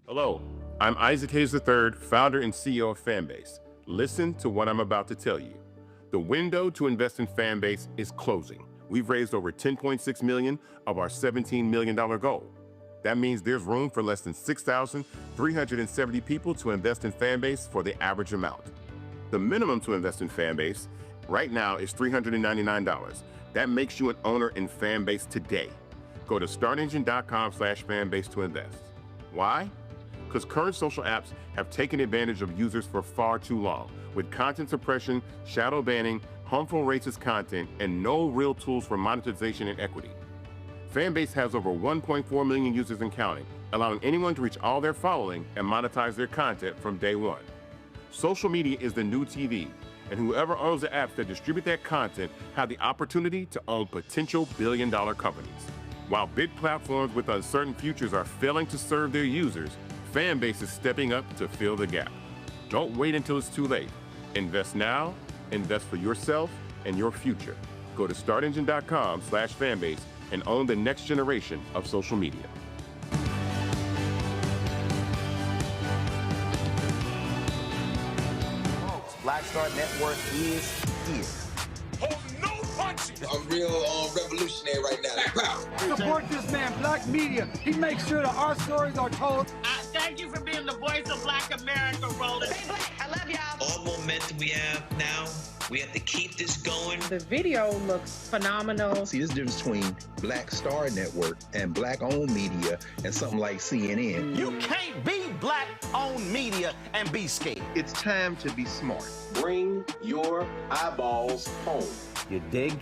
Hello, I'm Isaac Hayes III, founder and CEO of Fanbase. Listen to what I'm about to tell you. The window to invest in Fanbase is closing. We've raised over $10.6 million of our $17 million goal. That means there's room for less than 6,370 people to invest in Fanbase for the average amount. The minimum to invest in Fanbase right now is $399. That makes you an owner in Fanbase today. Go to startengine.com/fanbase to invest. Why? Because current social apps have taken advantage of users for far too long, with content suppression, shadow banning, harmful racist content, and no real tools for monetization and equity. Fanbase has over 1.4 million users and counting, allowing anyone to reach all their following and monetize their content from day one. Social media is the new TV, and whoever owns the apps that distribute that content have the opportunity to own potential billion-dollar companies. While big platforms with uncertain futures are failing to serve their users, Fanbase is stepping up to fill the gap. Don't wait until it's too late. Invest now, invest for yourself and your future. Go to startengine.com/fanbase and own the next generation of social media. Black Star Network is here. Hold no punches. I'm real revolutionary right now. Black power. Support this man, Black Media. He makes sure that our stories are told. Thank you for being the voice of Black America, Roland. Stay black. I love y'all. All momentum we have now, we have to keep this going. The video looks phenomenal. See, this difference between Black Star Network and Black-owned media and something like CNN. You can't be Black-owned media and be scared. It's time to be smart. Bring your eyeballs home. You dig?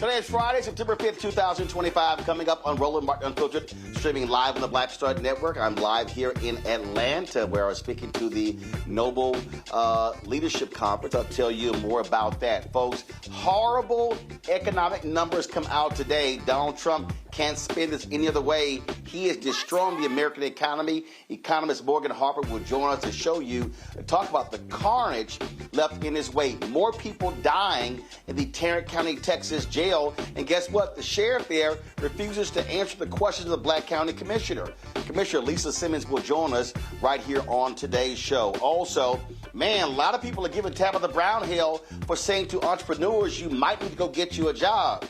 Today is Friday, September 5th, 2025. Coming up on Roland Martin Unfiltered, streaming live on the Black Star Network. I'm live here in Atlanta, where I was speaking to the Noble Leadership Conference. I'll tell you more about that, folks. Horrible economic numbers come out today. Donald Trump can't spend this any other way. He is destroying the American economy. Economist Morgan Harper will join us to show you, talk about the carnage left in his wake. More people dying in the Tarrant County, Texas jail. And guess what? The sheriff there refuses to answer the questions of the Black County Commissioner. Commissioner Alisa Simmons will join us right here on today's show. Also, man, a lot of people are giving Tabitha Brown hell for saying to entrepreneurs, you might need to go get you a job.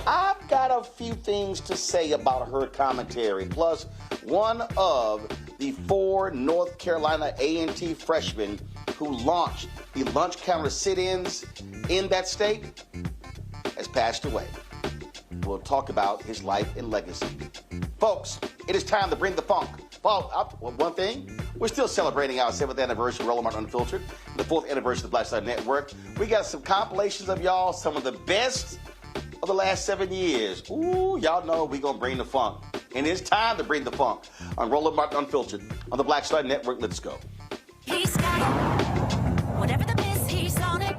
I've got a few things to say about her commentary. Plus, one of the 4 North Carolina A&T freshmen who launched the lunch counter sit-ins in that state has passed away. We'll talk about his life and legacy. Folks, it is time to bring the funk. Well, one thing, we're still celebrating our 7th anniversary of Roland Martin Unfiltered, the 4th anniversary of the Black Star Network. We got some compilations of y'all, some of the best of the last 7 years. Ooh, y'all know we gonna bring the funk. And it's time to bring the funk on Roland Martin Unfiltered on the Black Star Network. Let's go. He's got it. Whatever the miss, he's on it.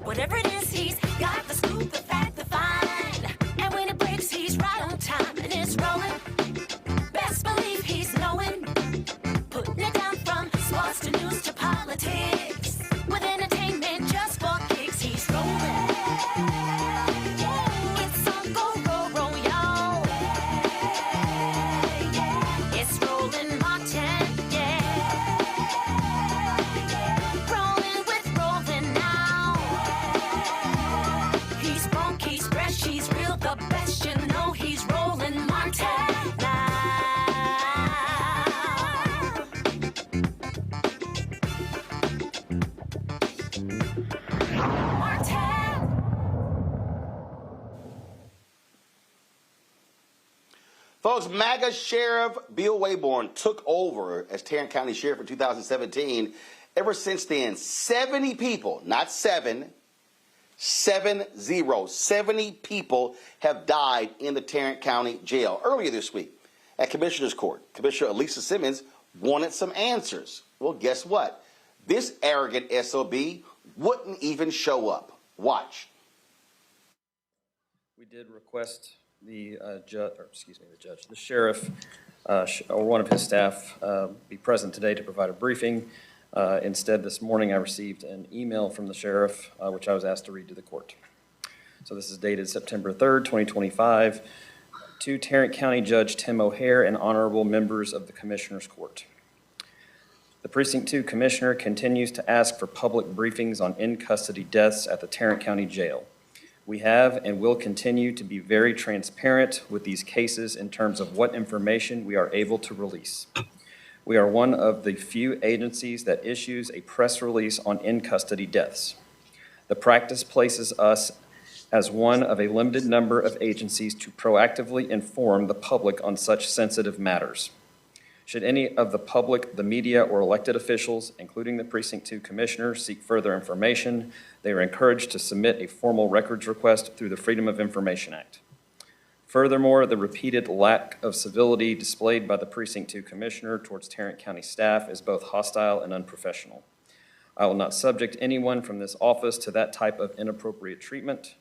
Whatever it is, he's got the scoop, the fact, the find. And when it breaks, he's right on time and it's rolling. Best believe he's knowing. Putting it down from sports to news to politics. With entertainment just for kicks, he's rolling. It's on go, y'all. It's Roland Martin, rolling with Roland now. He's funky, he's fresh, he's real, the best, you know he's Roland Martin now. Folks, MAGA Sheriff Bill Waybourn took over as Tarrant County Sheriff in 2017. Ever since then, 70 people, not 7, 70 people have died in the Tarrant County Jail. Earlier this week, at Commissioner's Court, Commissioner Alisa Simmons wanted some answers. Well, guess what? This arrogant SOB wouldn't even show up. Watch. We did request the sheriff or one of his staff be present today to provide a briefing. Instead, this morning I received an email from the sheriff, which I was asked to read to the court. So this is dated September 3rd, 2025, to Tarrant County Judge Tim O'Hare and honorable members of the Commissioner's Court. The Precinct 2 Commissioner continues to ask for public briefings on in-custody deaths at the Tarrant County Jail. We have and will continue to be very transparent with these cases in terms of what information we are able to release. We are one of the few agencies that issues a press release on in-custody deaths. The practice places us as one of a limited number of agencies to proactively inform the public on such sensitive matters. Should any of the public, the media, or elected officials, including the Precinct 2 Commissioner, seek further information, they are encouraged to submit a formal records request through the Freedom of Information Act. Furthermore, the repeated lack of civility displayed by the Precinct 2 Commissioner towards Tarrant County staff is both hostile and unprofessional. I will not subject anyone from this office to that type of inappropriate treatment.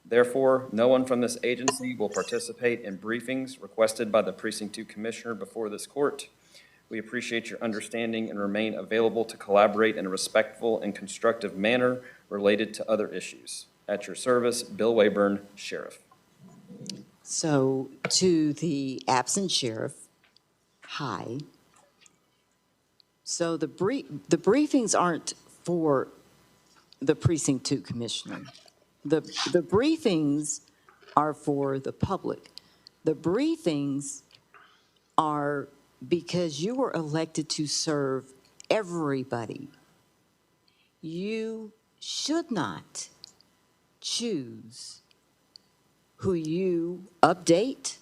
Therefore, no one from this agency will participate in briefings requested by the Precinct 2 Commissioner before this court. We appreciate your understanding and remain available to collaborate in a respectful and constructive manner related to other issues. At your service, Bill Waybourn, Sheriff. So, to the absent sheriff, hi. So the briefings aren't for the Precinct 2 Commissioner. The briefings are for the public. The briefings are because you were elected to serve everybody. You should not choose who you update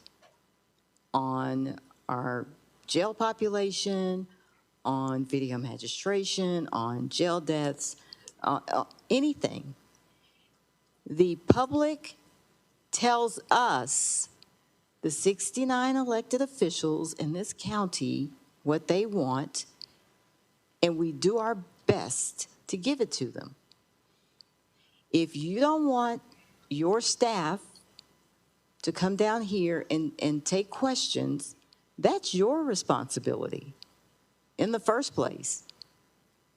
on our jail population, on video magistration, on jail deaths, anything. The public tells us, the 69 elected officials in this county, what they want, and we do our best to give it to them. If you don't want your staff to come down here and take questions, that's your responsibility in the first place.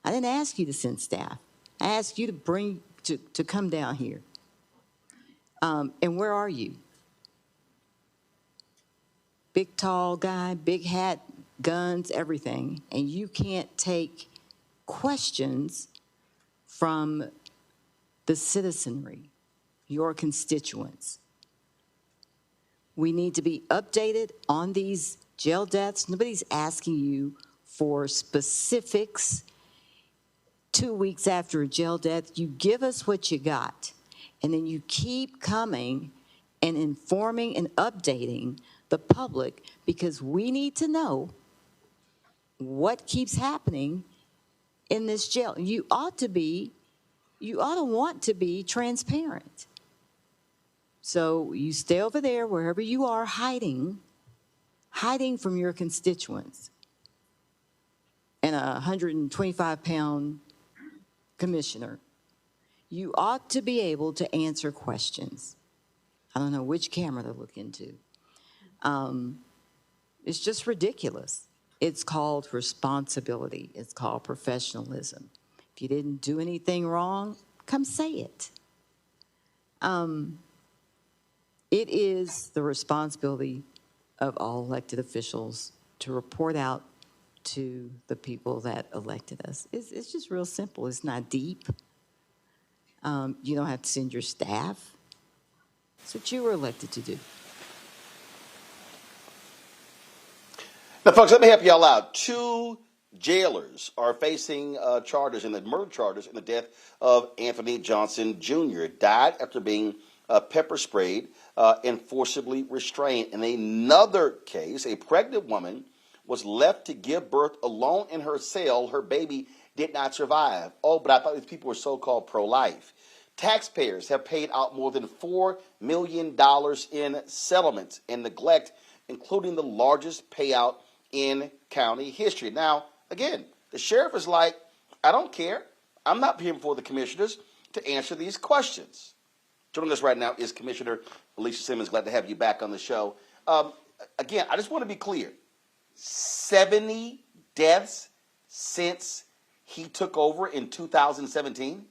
I didn't ask you to send staff. I asked you to come down here. And where are you? Big, tall guy, big hat, guns, everything. And you can't take questions from the citizenry, your constituents. We need to be updated on these jail deaths. Nobody's asking you for specifics. 2 weeks after a jail death, you give us what you got, and then you keep coming and informing and updating the public, because we need to know what keeps happening in this jail. You ought to want to be transparent. So you stay over there, wherever you are, hiding from your constituents. And a 125-pound commissioner, you ought to be able to answer questions. I don't know which camera to look into. It's just ridiculous. It's called responsibility. It's called professionalism. If you didn't do anything wrong, come say it. It is the responsibility of all elected officials to report out to the people that elected us. It's just real simple. It's not deep. You don't have to send your staff. It's what you were elected to do. Now, folks, let me help y'all out. 2 jailers are facing charges, murder charges, in the death of Anthony Johnson Jr. Died after being pepper sprayed and forcibly restrained. In another case, a pregnant woman was left to give birth alone in her cell. Her baby did not survive. Oh, but I thought these people were so-called pro-life. Taxpayers have paid out more than $4 million in settlements and neglect, including the largest payout in county history. Now, again, the sheriff is like, I don't care. I'm not here before the commissioners to answer these questions. Joining us right now is Commissioner Alisa Simmons. Glad to have you back on the show. Again, I just want to be clear. 70 deaths since he took over in 2017?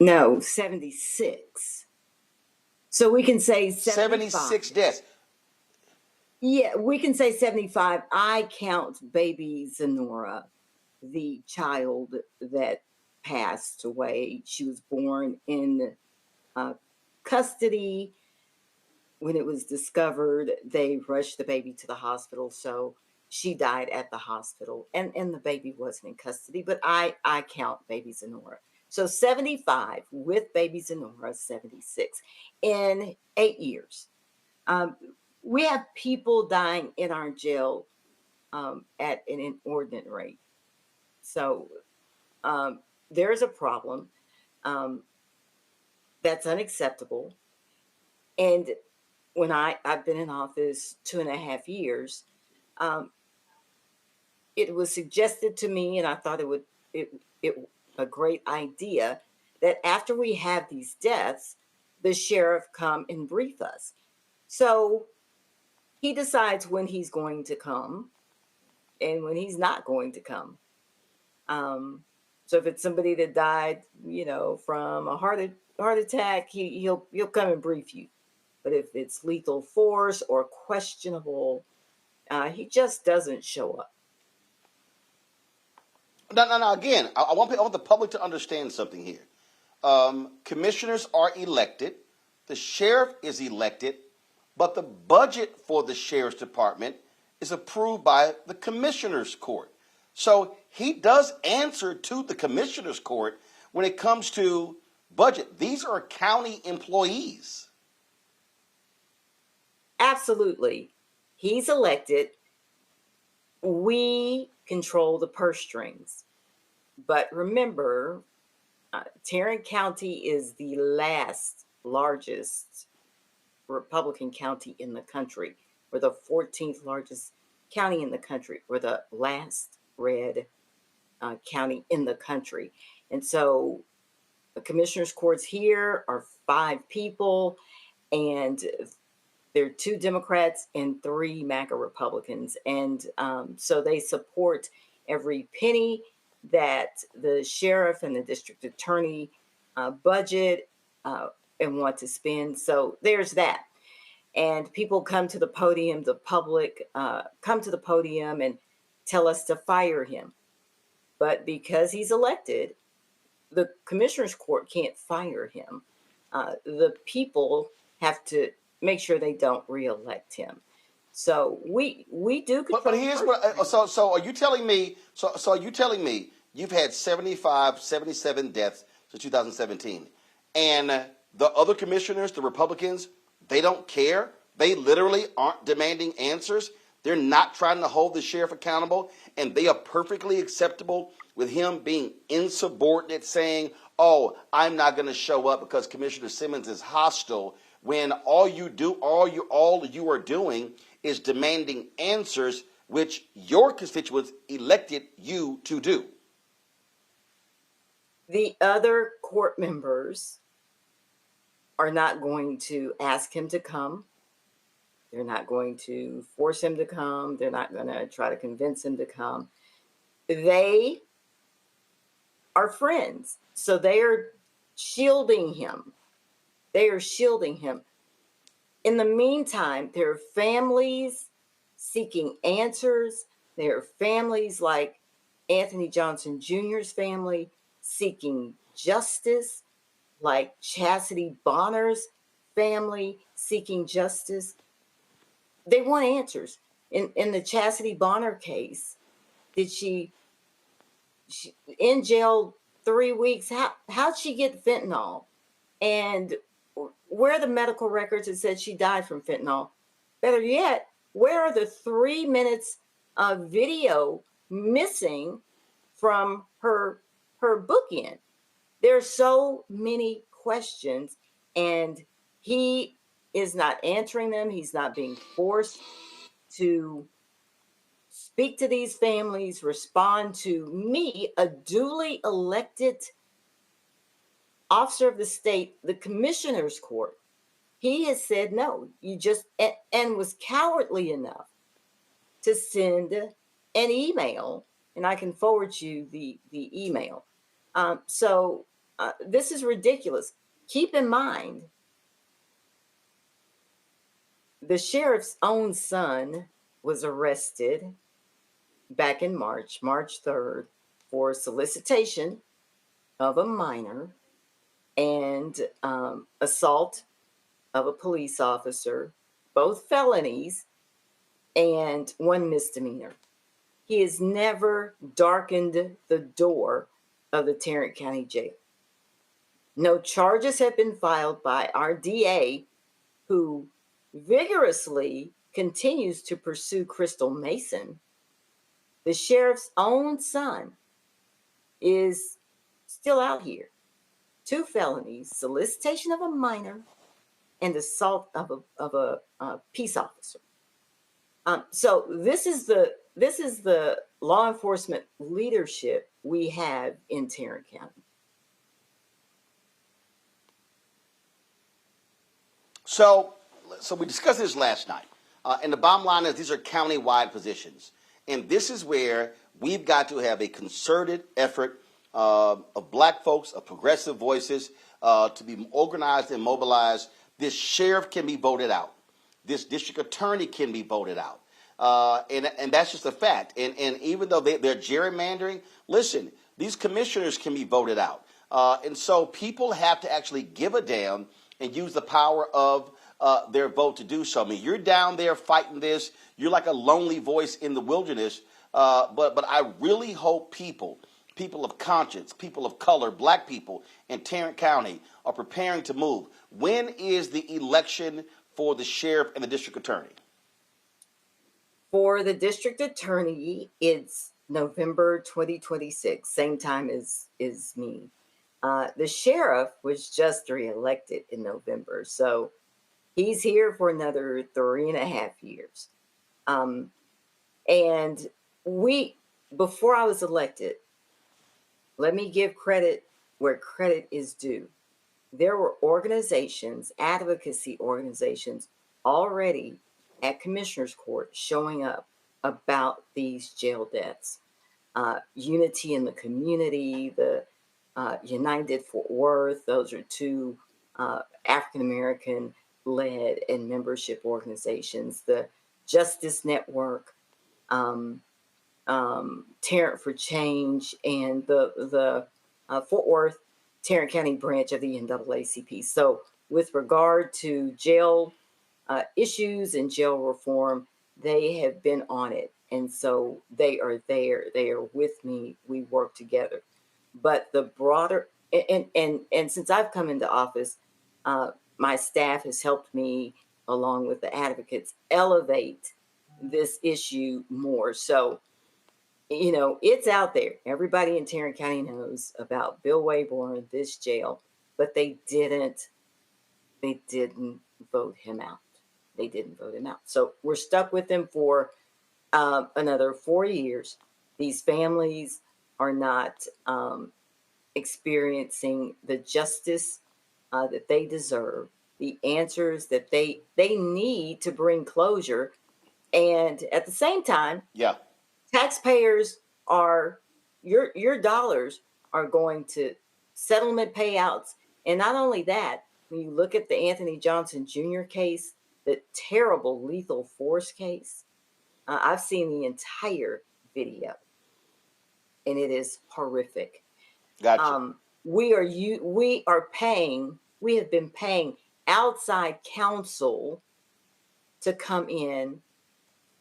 No, 76. So we can say 75. 76 deaths. Yeah, we can say 75. I count baby Zenora, the child that passed away. She was born in custody. When it was discovered, they rushed the baby to the hospital, so she died at the hospital, and the baby wasn't in custody, but I count baby Zenora. So 75 with baby Zenora, 76 in 8 years. We have people dying in our jail at an inordinate rate. So there's a problem that's unacceptable. And when I've been in office 2.5 years, it was suggested to me, and I thought it a great idea, that after we have these deaths, the sheriff come and brief us. So he decides when he's going to come and when he's not going to come. So if it's somebody that died, from a heart attack, he'll come and brief you. But if it's lethal force or questionable, he just doesn't show up. No. Again, I want the public to understand something here. Commissioners are elected. The sheriff is elected. But the budget for the sheriff's department is approved by the commissioner's court. So he does answer to the commissioner's court when it comes to budget. These are county employees. Absolutely. He's elected. We control the purse strings. But remember, Tarrant County is the largest Republican county in the country. We're the 14th largest county in the country. We're the last red county in the country. And so the commissioners' courts here are 5 people, and there are 2 Democrats and 3 MAGA Republicans. And so they support every penny that the sheriff and the district attorney budget and want to spend. So there's that. And people come to the podium, the public come to the podium and tell us to fire him. But because he's elected, the commissioner's court can't fire him. The people have to make sure they don't reelect him. So we do. But here's what. So are you telling me? So are you telling me you've had 75, 77 deaths since 2017, and the other commissioners, the Republicans, they don't care. They literally aren't demanding answers. They're not trying to hold the sheriff accountable, and they are perfectly acceptable with him being insubordinate, saying, "Oh, I'm not going to show up because Commissioner Simmons is hostile." When all you are doing is demanding answers, which your constituents elected you to do. The other court members are not going to ask him to come. They're not going to force him to come. They're not going to try to convince him to come. They are friends, so they are shielding him. They are shielding him. In the meantime, there are families seeking answers. There are families like Anthony Johnson Jr.'s family seeking justice, like Chastity Bonner's family seeking justice. They want answers. In the Chastity Bonner case, did she in jail 3 weeks? How'd she get fentanyl? And where are the medical records that said she died from fentanyl? Better yet, where are the 3 minutes of video missing from her bookend? There are so many questions, and he is not answering them. He's not being forced to speak to these families, respond to me, a duly elected officer of the state, the commissioner's court. He has said no. You just and was cowardly enough to send an email, and I can forward you the email. So this is ridiculous. Keep in mind, the sheriff's own son was arrested back in March 3rd, for solicitation of a minor and assault of a police officer, both felonies and 1 misdemeanor. He has never darkened the door of the Tarrant County Jail. No charges have been filed by our DA, who vigorously continues to pursue Crystal Mason. The sheriff's own son is still out here. 2 felonies, solicitation of a minor and assault of a peace officer. So this is the law enforcement leadership we have in Tarrant County. So we discussed this last night, and the bottom line is these are county-wide positions, and this is where we've got to have a concerted effort of black folks, of progressive voices, to be organized and mobilized. This sheriff can be voted out. This district attorney can be voted out. And that's just a fact. And even though they're gerrymandering, listen, these commissioners can be voted out. And so people have to actually give a damn and use the power of their vote to do so. I mean, you're down there fighting this. You're like a lonely voice in the wilderness. But I really hope people of conscience, people of color, black people in Tarrant County are preparing to move. When is the election for the sheriff and the district attorney? For the district attorney, it's November 2026, same time as me. The sheriff was just reelected in November, so He's here for another 3.5 years. And before I was elected, let me give credit where credit is due. There were organizations, advocacy organizations, already at Commissioner's Court showing up about these jail deaths. Unity in the Community, the United Fort Worth, those are two African-American led and membership organizations. The Justice Network, Tarrant for Change, and the Fort Worth Tarrant County branch of the NAACP. So with regard to jail issues and jail reform, they have been on it. And so they are there. They are with me. We work together. But the broader, and since I've come into office, my staff has helped me, along with the advocates, elevate this issue more. So, you know, it's out there. Everybody in Tarrant County knows about Bill Wayborn, this jail, but they didn't vote him out. They didn't vote him out. So we're stuck with him for another 4 years. These families are not experiencing the justice that they deserve, the answers that they need to bring closure. And at the same time, taxpayers are, your dollars are going to settlement payouts. And not only that, when you look at the Anthony Johnson Jr. case, the terrible lethal force case, I've seen the entire video, and it is horrific. Gotcha. We have been paying outside counsel to come in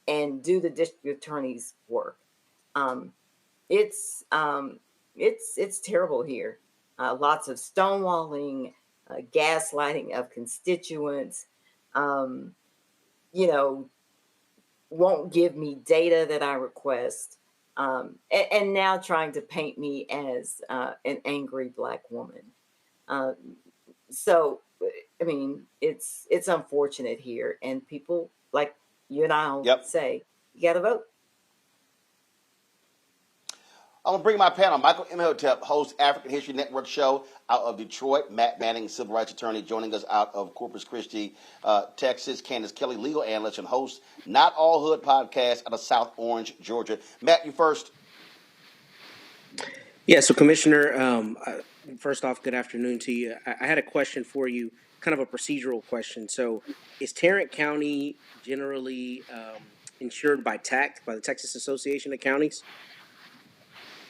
and do the district attorney's work. It's terrible here. Lots of stonewalling, gaslighting of constituents, won't give me data that I request, and now trying to paint me as an angry Black woman. So, I mean, it's unfortunate here, and people like you and I will say, you got to vote. I'm going to bring my panel. Michael Imhotep hosts African History Network show out of Detroit. Matt Manning, civil rights attorney, joining us out of Corpus Christi, Texas. Candace Kelly, legal analyst and host Not All Hood podcast out of South Orange, Georgia. Matt, you first. Yeah, so Commissioner, first off, good afternoon to you. I had a question for you, kind of a procedural question. So is Tarrant County generally insured by TAC, by the Texas Association of Counties?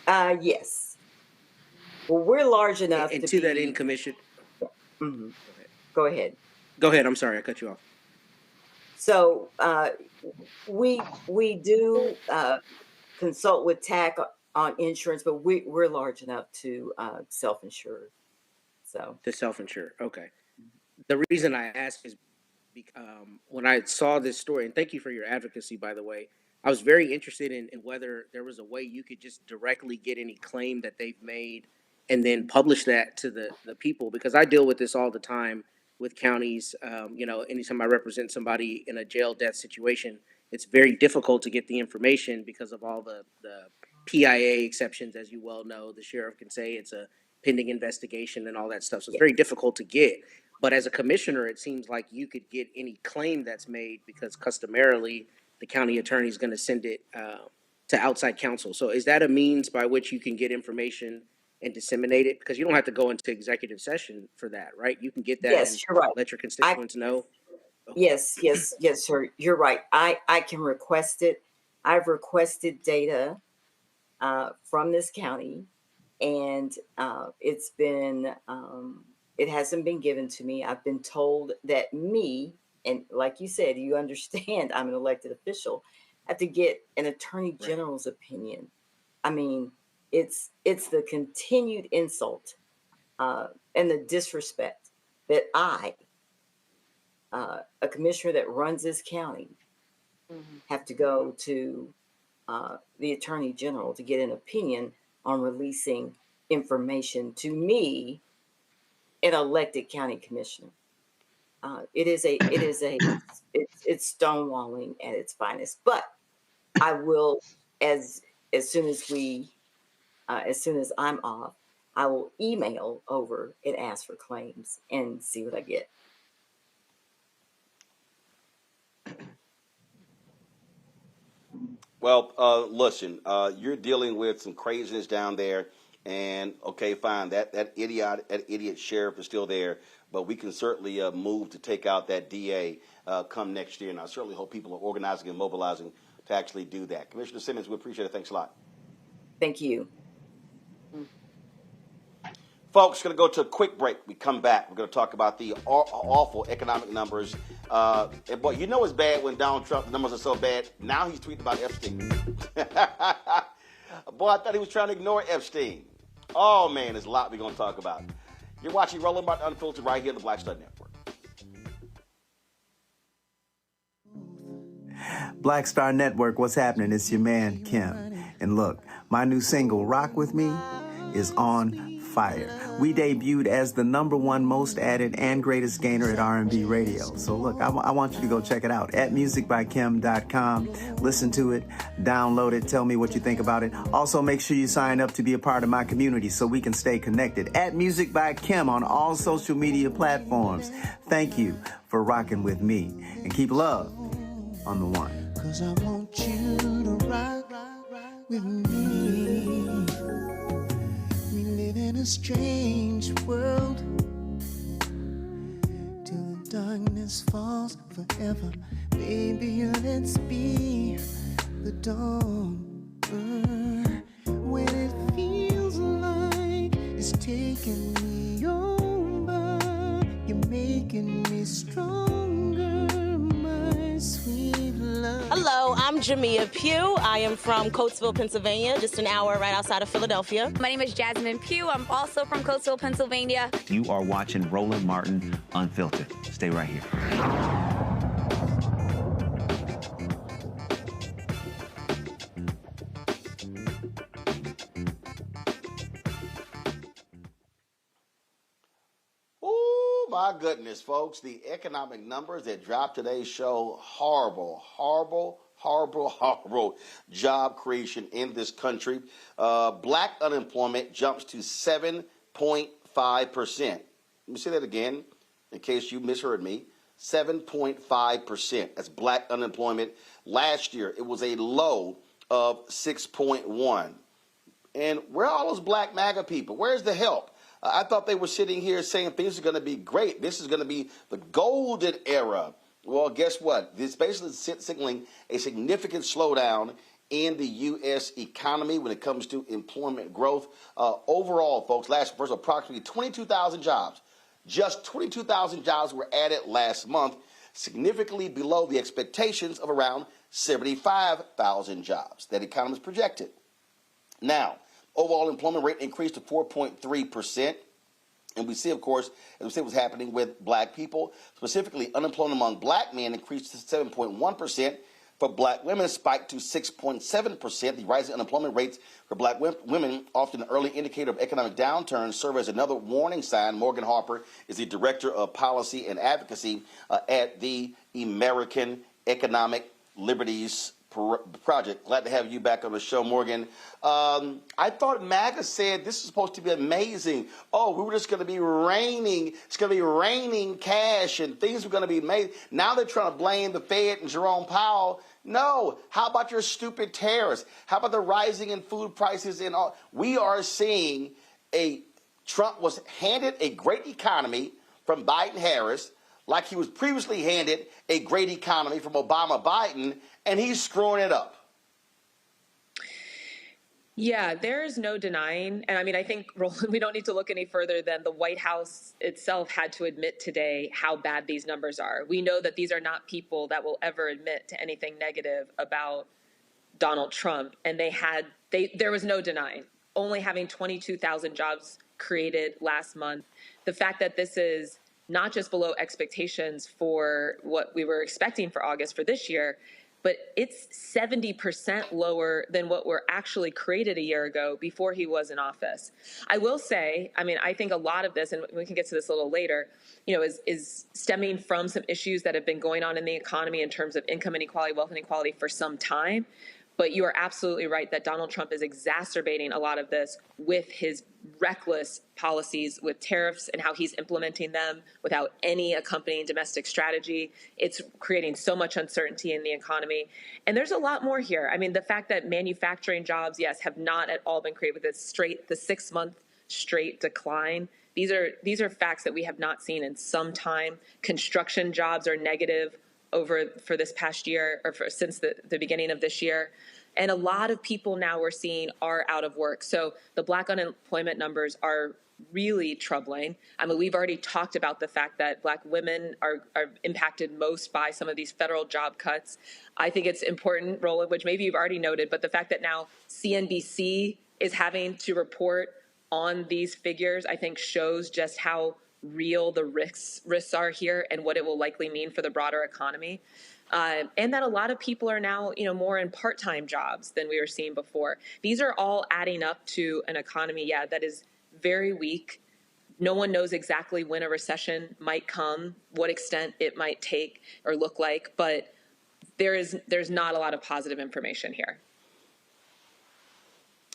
Yes. Well, we're large enough to that end, Commission. Mm-hmm. Go ahead. Go ahead. I'm sorry, I cut you off. So we do consult with TAC on insurance, but we're large enough to self-insure. So to self-insure, okay. The reason I ask is because when I saw this story, and thank you for your advocacy, by the way, I was very interested in whether there was a way you could just directly get any claim that they've made and then publish that to the people, because I deal with this all the time with counties. Anytime I represent somebody in a jail death situation, it's very difficult to get the information because of all the PIA exceptions, as you well know. The sheriff can say it's a pending investigation and all that stuff. So it's very difficult to get. But as a commissioner, it seems like you could get any claim that's made because customarily the county attorney is going to send it to outside counsel. So is that a means by which you can get information and disseminate it? Because you don't have to go into executive session for that, right? You can get that and you're right. Let your constituents know. Okay. Yes, sir. You're right. I can request it. I've requested data from this county, and it hasn't been given to me. I've been told that and like you said, you understand I'm an elected official, I have to get an attorney general's opinion. I mean, it's the continued insult and the disrespect that I, a commissioner that runs this county, have to go to the attorney general to get an opinion on releasing information to me, an elected county commissioner. it's stonewalling at its finest. But I will, as soon as I'm off, I will email over and ask for claims and see what I get. Well, listen, you're dealing with some craziness down there, and okay, fine. That idiot sheriff is still there, but we can certainly move to take out that DA come next year, and I certainly hope people are organizing and mobilizing to actually do that. Commissioner Simmons, we appreciate it. Thanks a lot. Thank you. Folks, going to go to a quick break. We come back. We're going to talk about the awful economic numbers. And boy, you know it's bad when Donald Trump, the numbers are so bad. Now he's tweeting about Epstein. Boy, I thought he was trying to ignore Epstein. Oh, man, there's a lot we're going to talk about. You're watching Rolling Martin Unfiltered right here on the Black Star Network. Black Star Network, what's happening? It's your man, Kim. And look, my new single, Rock With Me, is on fire. We debuted as the #1 most added and greatest gainer at R&B radio. So look, I want you to go check it out at musicbykim.com. Listen to it, download it, tell me what you think about it. Also, make sure you sign up to be a part of my community so we can stay connected. At Music by Kim on all social media platforms. Thank you for rocking with me. And keep love on the one. 'Cause I want you to rock with me. We live in a strange world till the darkness falls forever. Baby, let's be the dawn. When it feels like it's taking me over, you're making me stronger, my sweet love. Hello, I'm Jamia Pugh. I am from Coatesville, Pennsylvania, just an hour right outside of Philadelphia. My name is Jasmine Pugh. I'm also from Coatesville, Pennsylvania. You are watching Roland Martin Unfiltered. Stay right here. My goodness, folks, the economic numbers that dropped today show horrible job creation in this country. Black unemployment jumps to 7.5%. Let me say that again in case you misheard me. 7.5%. That's black unemployment. Last year, it was a low of 6.1. And where are all those black MAGA people? Where's the help? I thought they were sitting here saying things are going to be great. This is going to be the golden era. Well, guess what? This basically is signaling a significant slowdown in the U.S. economy when it comes to employment growth. Overall, folks, last year, approximately 22,000 jobs. Just 22,000 jobs were added last month, significantly below the expectations of around 75,000 jobs that economists projected. Now, overall employment rate increased to 4.3%. And we see, of course, as we see what's happening with black people. Specifically, unemployment among black men increased to 7.1%. For black women, spiked to 6.7%. The rising unemployment rates for black women, often an early indicator of economic downturn, serve as another warning sign. Morgan Harper is the Director of Policy and Advocacy at the American Economic Liberties Project. Glad to have you back on the show, Morgan. I thought MAGA said this is supposed to be amazing. Oh, we were just going to be raining. It's going to be raining cash and things were going to be made. Now they're trying to blame the Fed and Jerome Powell. No. How about your stupid tariffs? How about the rising in food prices and all? We are seeing Trump was handed a great economy from Biden-Harris, like he was previously handed a great economy from Obama-Biden, and he's screwing it up. Yeah, there is no denying. And I mean, I think, Roland, we don't need to look any further than the White House itself had to admit today how bad these numbers are. We know that these are not people that will ever admit to anything negative about Donald Trump. And there was no denying. Only having 22,000 jobs created last month. The fact that this is not just below expectations for what we were expecting for August for this year, but it's 70% lower than what were actually created a year ago before he was in office. I will say, I mean, I think a lot of this, and we can get to this a little later, is stemming from some issues that have been going on in the economy in terms of income inequality, wealth inequality for some time. But you are absolutely right that Donald Trump is exacerbating a lot of this with his reckless policies with tariffs and how he's implementing them without any accompanying domestic strategy. It's creating so much uncertainty in the economy. And there's a lot more here. I mean, the fact that manufacturing jobs, yes, have not at all been created with the 6-month straight decline. These are facts that we have not seen in some time. Construction jobs are negative for this past year, or since the beginning of this year. And a lot of people now we're seeing are out of work. So the Black unemployment numbers are really troubling. I mean, we've already talked about the fact that Black women are impacted most by some of these federal job cuts. I think it's important, Roland, which maybe you've already noted, but the fact that now CNBC is having to report on these figures, I think shows just how real the risks are here and what it will likely mean for the broader economy. And that a lot of people are now, more in part-time jobs than we were seeing before. These are all adding up to an economy, that is very weak. No one knows exactly when a recession might come, what extent it might take or look like, but there's not a lot of positive information here.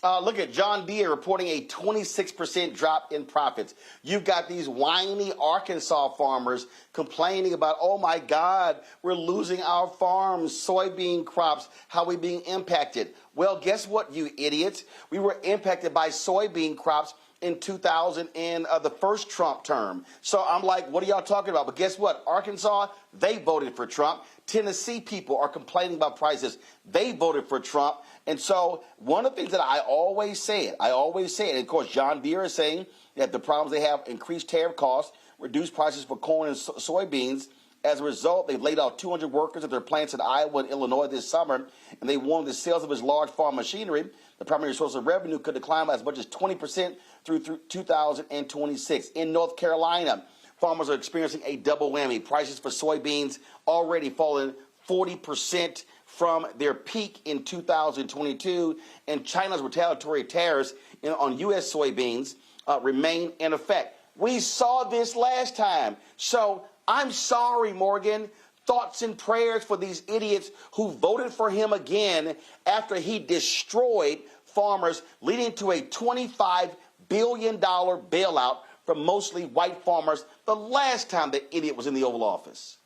Look at John Deere reporting a 26% drop in profits. You've got these whiny Arkansas farmers complaining about, oh my God, we're losing our farms, soybean crops, how are we being impacted? Well, guess what, you idiots? We were impacted by soybean crops in 2000 in the first Trump term. So I'm like, what are y'all talking about? But guess what? Arkansas, they voted for Trump. Tennessee people are complaining about prices. They voted for Trump. And so one of the things that I always say, and of course, John Deere is saying that the problems they have, increased tariff costs, reduced prices for corn and soybeans. As a result, they've laid off 200 workers at their plants in Iowa and Illinois this summer, and they warned the sales of its large farm machinery, the primary source of revenue, could decline by as much as 20% through 2026. In North Carolina, farmers are experiencing a double whammy. Prices for soybeans already fallen 40% from their peak in 2022, and China's retaliatory tariffs on U.S. soybeans remain in effect. We saw this last time. So I'm sorry, Morgan. Thoughts and prayers for these idiots who voted for him again after he destroyed farmers, leading to a $25 billion bailout for mostly white farmers the last time the idiot was in the Oval Office.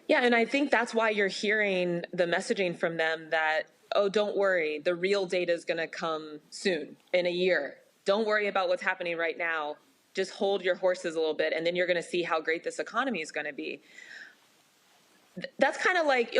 Yeah, and I think that's why you're hearing the messaging from them that, oh, don't worry, the real data is going to come soon, in a year. Don't worry about what's happening right now. Just hold your horses a little bit, and then you're going to see how great this economy is going to be. That's kind of like,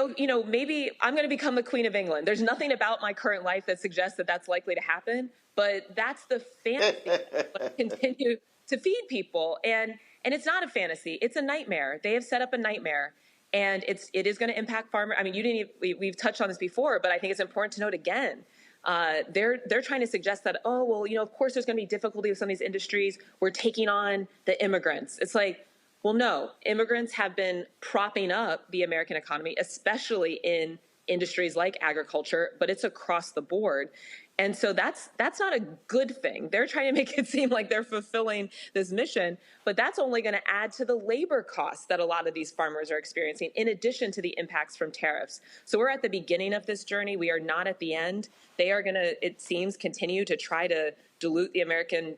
maybe I'm going to become the Queen of England. There's nothing about my current life that suggests that that's likely to happen, but that's the fantasy that continue to feed people. And it's not a fantasy. It's a nightmare. They have set up a nightmare. And it is going to impact farmers. I mean, we've touched on this before, but I think it's important to note again. They're trying to suggest that, oh, well, of course there's going to be difficulty with some of these industries. We're taking on the immigrants. It's like, well, no, immigrants have been propping up the American economy, especially in industries like agriculture, but it's across the board. And so that's not a good thing. They're trying to make it seem like they're fulfilling this mission, but that's only going to add to the labor costs that a lot of these farmers are experiencing, in addition to the impacts from tariffs. So we're at the beginning of this journey. We are not at the end. They are going to, it seems, continue to try to dilute the American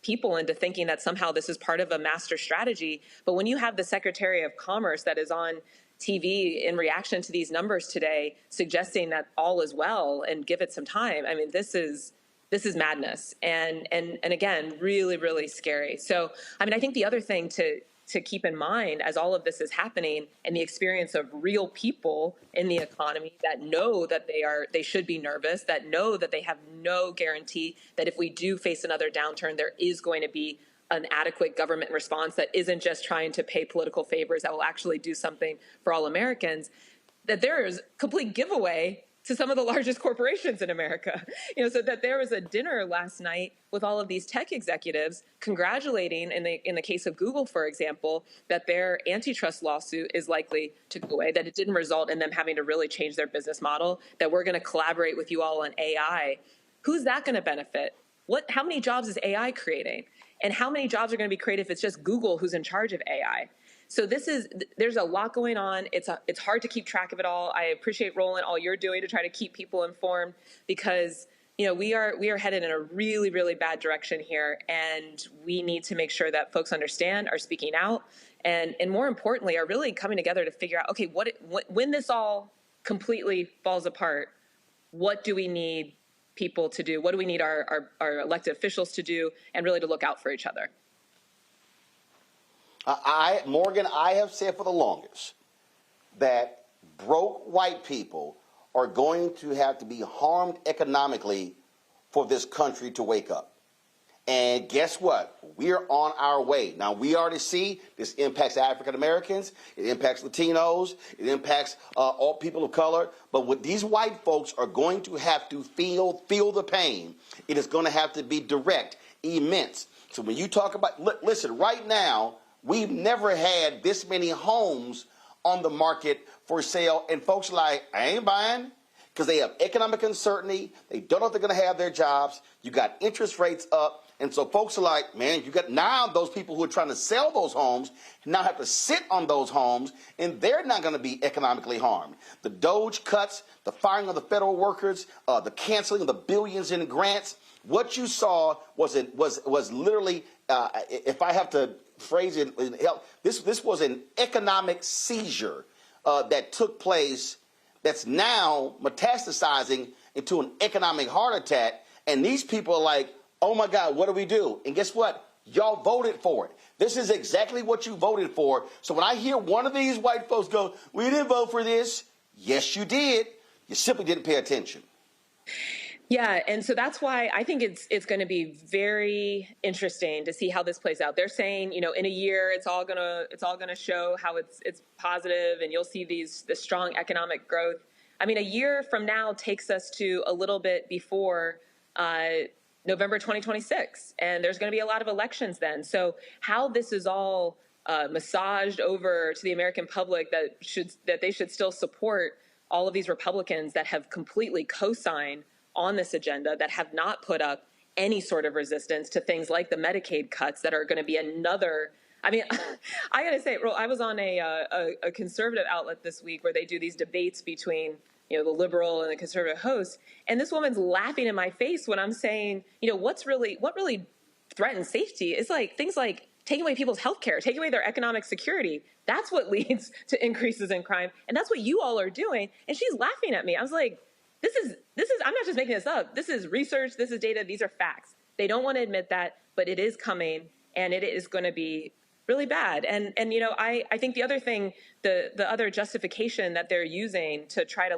people into thinking that somehow this is part of a master strategy. But when you have the Secretary of Commerce that is on TV in reaction to these numbers today, suggesting that all is well and give it some time, I mean, this is madness, and again, really, really scary. So, I mean, I think the other thing to keep in mind as all of this is happening, and the experience of real people in the economy that know that they should be nervous, that know that they have no guarantee that if we do face another downturn, there is going to be an adequate government response that isn't just trying to pay political favors, that will actually do something for all Americans, that there is complete giveaway to some of the largest corporations in America. So that there was a dinner last night with all of these tech executives congratulating, in the case of Google, for example, that their antitrust lawsuit is likely to go away, that it didn't result in them having to really change their business model, that we're going to collaborate with you all on AI. Who's that going to benefit? How many jobs is AI creating? And how many jobs are going to be created if it's just Google who's in charge of AI? So there's a lot going on. It's hard to keep track of it all. I appreciate, Roland, all you're doing to try to keep people informed, because we are headed in a really, really bad direction here, and we need to make sure that folks understand, are speaking out, and more importantly, are really coming together to figure out, okay, when this all completely falls apart, what do we need people to do? What do we need our elected officials to do, and really to look out for each other? Morgan, I have said for the longest that broke white people are going to have to be harmed economically for this country to wake up. And guess what? We're on our way. Now, we already see this impacts African Americans, it impacts Latinos, it impacts all people of color. But what these white folks are going to have to feel the pain, it is going to have to be direct, immense. So when you talk about, listen, right now, we've never had this many homes on the market for sale, and folks are like, I ain't buying, because they have economic uncertainty. They don't know if they're going to have their jobs. You got interest rates up, and so folks are like, man, you got now those people who are trying to sell those homes now have to sit on those homes, and they're not going to be economically harmed. The DOGE cuts, the firing of the federal workers, the canceling of the billions in grants. What you saw was literally, if I have to phrase it, this was an economic seizure that took place that's now metastasizing into an economic heart attack. And these people are like, oh my God, what do we do? And guess what? Y'all voted for it. This is exactly what you voted for. So when I hear one of these white folks go, we didn't vote for this. Yes, you did. You simply didn't pay attention. Yeah, and so that's why I think it's going to be very interesting to see how this plays out. They're saying, in a year it's all gonna show how it's positive, and you'll see this strong economic growth. I mean, a year from now takes us to a little bit before November 2026, and there's going to be a lot of elections then. So how this is all massaged over to the American public that they should still support all of these Republicans that have completely co-signed on this agenda, that have not put up any sort of resistance to things like the Medicaid cuts that are going to be another. I mean, I got to say, I was on a conservative outlet this week where they do these debates between the liberal and the conservative hosts, and this woman's laughing in my face when I'm saying, what really threatens safety is like things like taking away people's health care, taking away their economic security. That's what leads to increases in crime, and that's what you all are doing. And she's laughing at me. I was like, This is. I'm not just making this up. This is research. This is data. These are facts. They don't want to admit that, but it is coming, and it is going to be really bad. And I think the other thing, the other justification that they're using to try to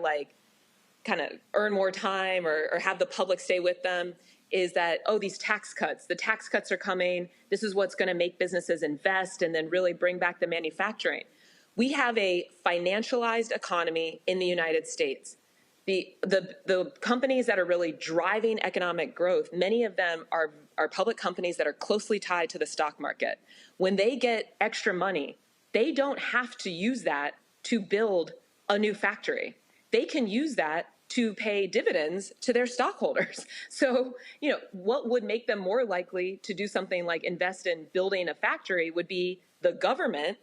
kind of earn more time or have the public stay with them is that, these tax cuts. The tax cuts are coming. This is what's going to make businesses invest and then really bring back the manufacturing. We have a financialized economy in the United States. The companies that are really driving economic growth, many of them are public companies that are closely tied to the stock market. When they get extra money, they don't have to use that to build a new factory. They can use that to pay dividends to their stockholders. So, what would make them more likely to do something like invest in building a factory would be the government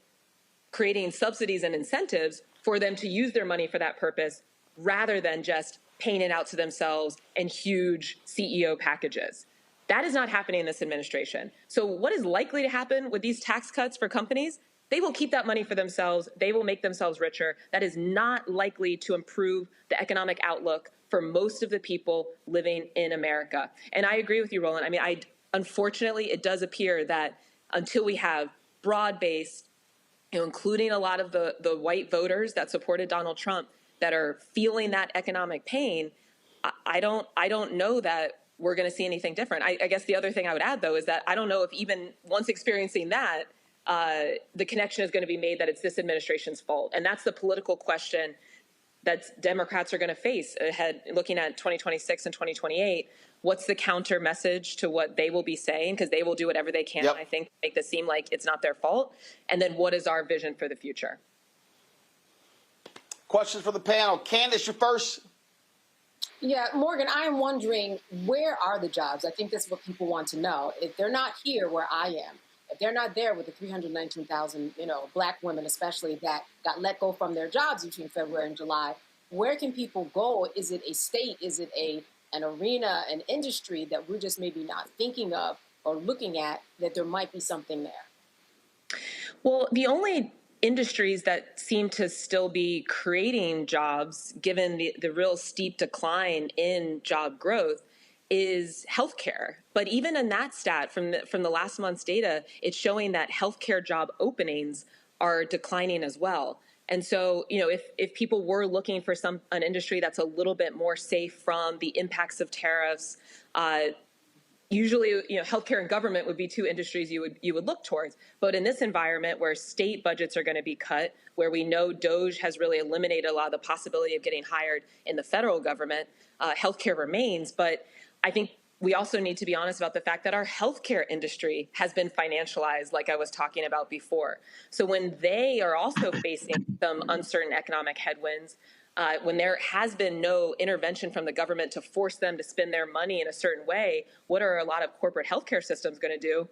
creating subsidies and incentives for them to use their money for that purpose, rather than just paying it out to themselves in huge CEO packages. That is not happening in this administration. So what is likely to happen with these tax cuts for companies? They will keep that money for themselves. They will make themselves richer. That is not likely to improve the economic outlook for most of the people living in America. And I agree with you, Roland. I mean, unfortunately, it does appear that until we have broad-based, including a lot of the white voters that supported Donald Trump, that are feeling that economic pain, I don't know that we're going to see anything different. I guess the other thing I would add, though, is that I don't know if even once experiencing that, the connection is going to be made that it's this administration's fault. And that's the political question that Democrats are going to face ahead, looking at 2026 and 2028. What's the counter message to what they will be saying? Because they will do whatever they can, I think, to make this seem like it's not their fault. And then what is our vision for the future? Questions for the panel. Candace, you're first. Yeah, Morgan, I am wondering, where are the jobs? I think that's what people want to know. If they're not here where I am, if they're not there with the 319,000, Black women especially that got let go from their jobs between February and July, where can people go? Is it a state? Is it an arena, an industry that we're just maybe not thinking of or looking at that there might be something there? Well, the only industries that seem to still be creating jobs, given the real steep decline in job growth, is healthcare. But even in that stat from the last month's data, it's showing that healthcare job openings are declining as well. And so, if people were looking for an industry that's a little bit more safe from the impacts of tariffs, usually, healthcare and government would be two industries you would look towards. But in this environment where state budgets are going to be cut, where we know DOGE has really eliminated a lot of the possibility of getting hired in the federal government, healthcare remains. But I think we also need to be honest about the fact that our healthcare industry has been financialized, like I was talking about before. So when they are also facing some uncertain economic headwinds, when there has been no intervention from the government to force them to spend their money in a certain way, what are a lot of corporate healthcare systems going to do?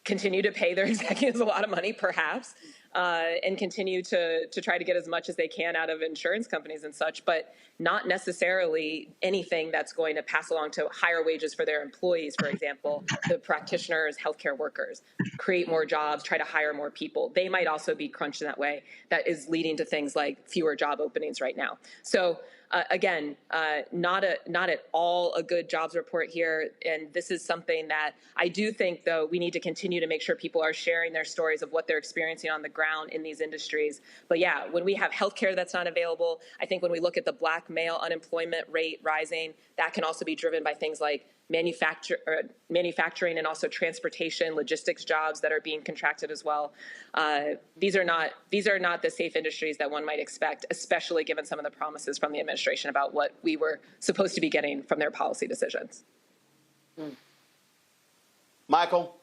Continue to pay their executives a lot of money, perhaps, and continue to try to get as much as they can out of insurance companies and such, but not necessarily anything that's going to pass along to higher wages for their employees, for example, the practitioners, healthcare workers, create more jobs, try to hire more people. They might also be crunched in that way. That is leading to things like fewer job openings right now. So again, not at all a good jobs report here. And this is something that I do think, though, we need to continue to make sure people are sharing their stories of what they're experiencing on the ground in these industries. But yeah, when we have healthcare that's not available, I think when we look at the Black male unemployment rate rising, that can also be driven by things like manufacturing and also transportation, logistics jobs that are being contracted as well. These are not the safe industries that one might expect, especially given some of the promises from the administration about what we were supposed to be getting from their policy decisions. Michael?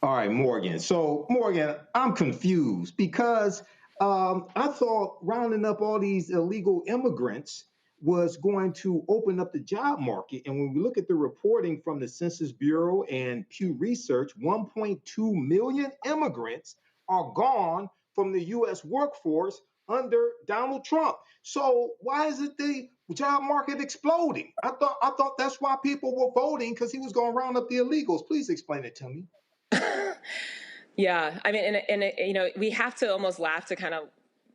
All right, Morgan. So, Morgan, I'm confused because I thought rounding up all these illegal immigrants was going to open up the job market. And when we look at the reporting from the Census Bureau and Pew Research, 1.2 million immigrants are gone from the U.S. workforce under Donald Trump. So why is it the job market exploding? I thought that's why people were voting, because he was going to round up the illegals. Please explain it to me. Yeah, I mean, and we have to almost laugh to kind of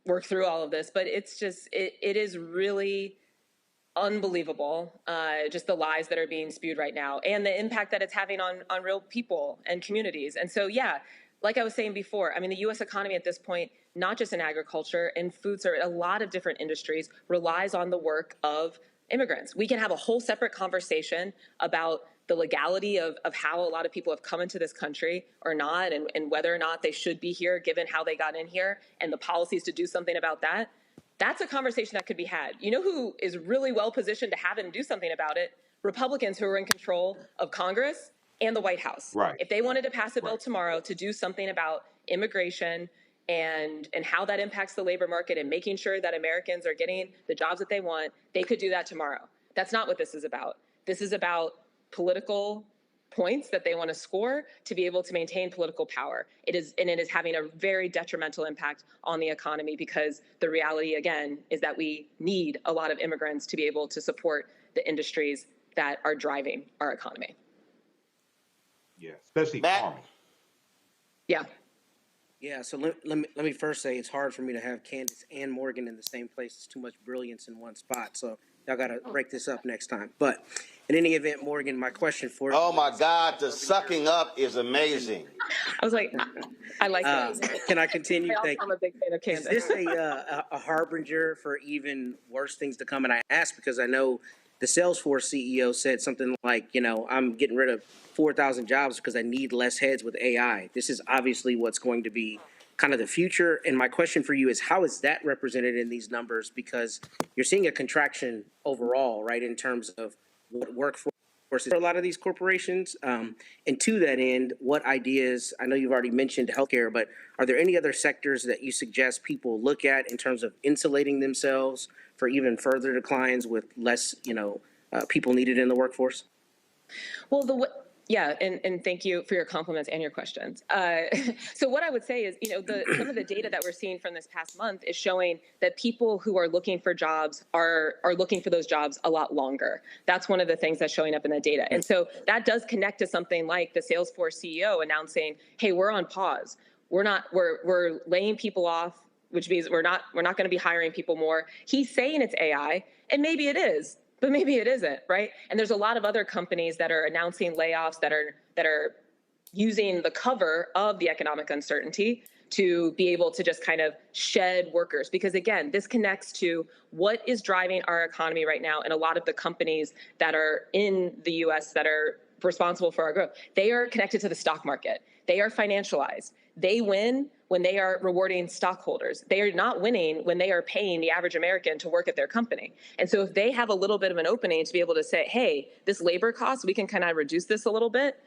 work through all of this, but it's just, it is really unbelievable, just the lies that are being spewed right now and the impact that it's having on real people and communities. And so, yeah, like I was saying before, I mean, the U.S. economy at this point, not just in agriculture and food service, a lot of different industries relies on the work of immigrants. We can have a whole separate conversation about the legality of how a lot of people have come into this country or not, and whether or not they should be here given how they got in here and the policies to do something about that. That's a conversation that could be had. You know who is really well positioned to have it and do something about it? Republicans who are in control of Congress and the White House. Right. If they wanted to pass a bill tomorrow to do something about immigration and how that impacts the labor market and making sure that Americans are getting the jobs that they want, they could do that tomorrow. That's not what this is about. This is about political points that they want to score to be able to maintain political power. It is having a very detrimental impact on the economy, because the reality, again, is that we need a lot of immigrants to be able to support the industries that are driving our economy. Yeah, especially farming. Yeah. Yeah, so let me first say it's hard for me to have Candace and Morgan in the same place. It's too much brilliance in one spot. So y'all got to break this up next time. But in any event, Morgan, my question for you. Oh, my God, the sucking up is amazing. I was like, I like it. Can I continue? Thank you. I'm a big fan of Candace. Is this a harbinger for even worse things to come? And I ask because I know the Salesforce CEO said something like, I'm getting rid of 4,000 jobs because I need less heads with AI. This is obviously what's going to be kind of the future. And my question for you is, how is that represented in these numbers? Because you're seeing a contraction overall, right, in terms of what workforce for a lot of these corporations. And to that end, what ideas, I know you've already mentioned healthcare, but are there any other sectors that you suggest people look at in terms of insulating themselves for even further declines with less, people needed in the workforce? Well, yeah, and thank you for your compliments and your questions. So what I would say is, some of the data that we're seeing from this past month is showing that people who are looking for jobs are looking for those jobs a lot longer. That's one of the things that's showing up in the data. And so that does connect to something like the Salesforce CEO announcing, hey, we're on pause. We're laying people off, which means we're not going to be hiring people more. He's saying it's AI, and maybe it is, but maybe it isn't, right? And there's a lot of other companies that are announcing layoffs that are using the cover of the economic uncertainty to be able to just kind of shed workers. Because again, this connects to what is driving our economy right now. And a lot of the companies that are in the US that are responsible for our growth, they are connected to the stock market. They are financialized. They win when they are rewarding stockholders. They are not winning when they are paying the average American to work at their company. And so if they have a little bit of an opening to be able to say, hey, this labor cost, we can kind of reduce this a little bit,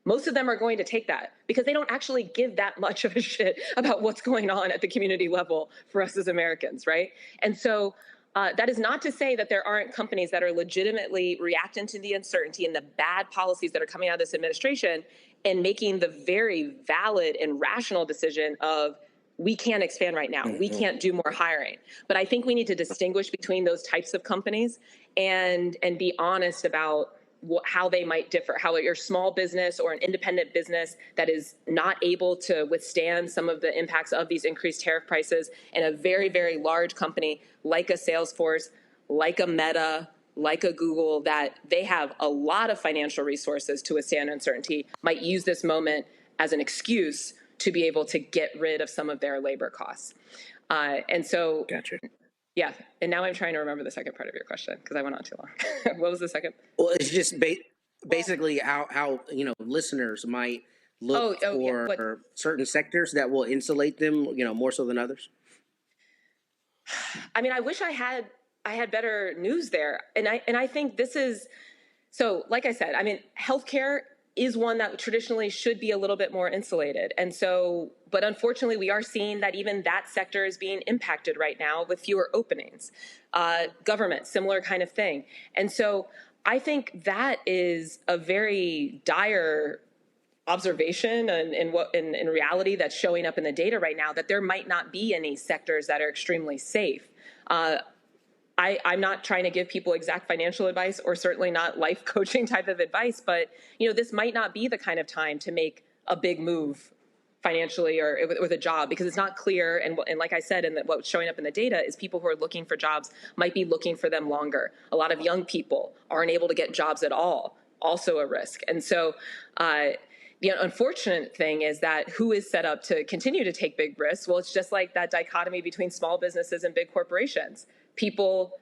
most of them are going to take that because they don't actually give that much of a shit about what's going on at the community level for us as Americans, right? And so that is not to say that there aren't companies that are legitimately reacting to the uncertainty and the bad policies that are coming out of this administration and making the very valid and rational decision of, we can't expand right now. We can't do more hiring. But I think we need to distinguish between those types of companies and be honest about how they might differ, how your small business or an independent business that is not able to withstand some of the impacts of these increased tariff prices, and a very, very large company like a Salesforce, like a Meta, like a Google, that they have a lot of financial resources to withstand uncertainty, might use this moment as an excuse to be able to get rid of some of their labor costs. And so, gotcha. Yeah, and now I'm trying to remember the second part of your question because I went on too long. What was the second? Well, it's just basically how listeners might look for certain sectors that will insulate them, more so than others. I mean, I wish I had better news there, and I think this is so. Like I said, I mean, healthcare is one that traditionally should be a little bit more insulated. And so, but unfortunately, we are seeing that even that sector is being impacted right now with fewer openings. Government, similar kind of thing. And so I think that is a very dire observation and in reality that's showing up in the data right now, that there might not be any sectors that are extremely safe. I'm not trying to give people exact financial advice or certainly not life coaching type of advice, but this might not be the kind of time to make a big move financially or with a job, because it's not clear. And like I said, and what's showing up in the data is people who are looking for jobs might be looking for them longer. A lot of young people aren't able to get jobs at all, also a risk. And so the unfortunate thing is that who is set up to continue to take big risks? Well, it's just like that dichotomy between small businesses and big corporations. People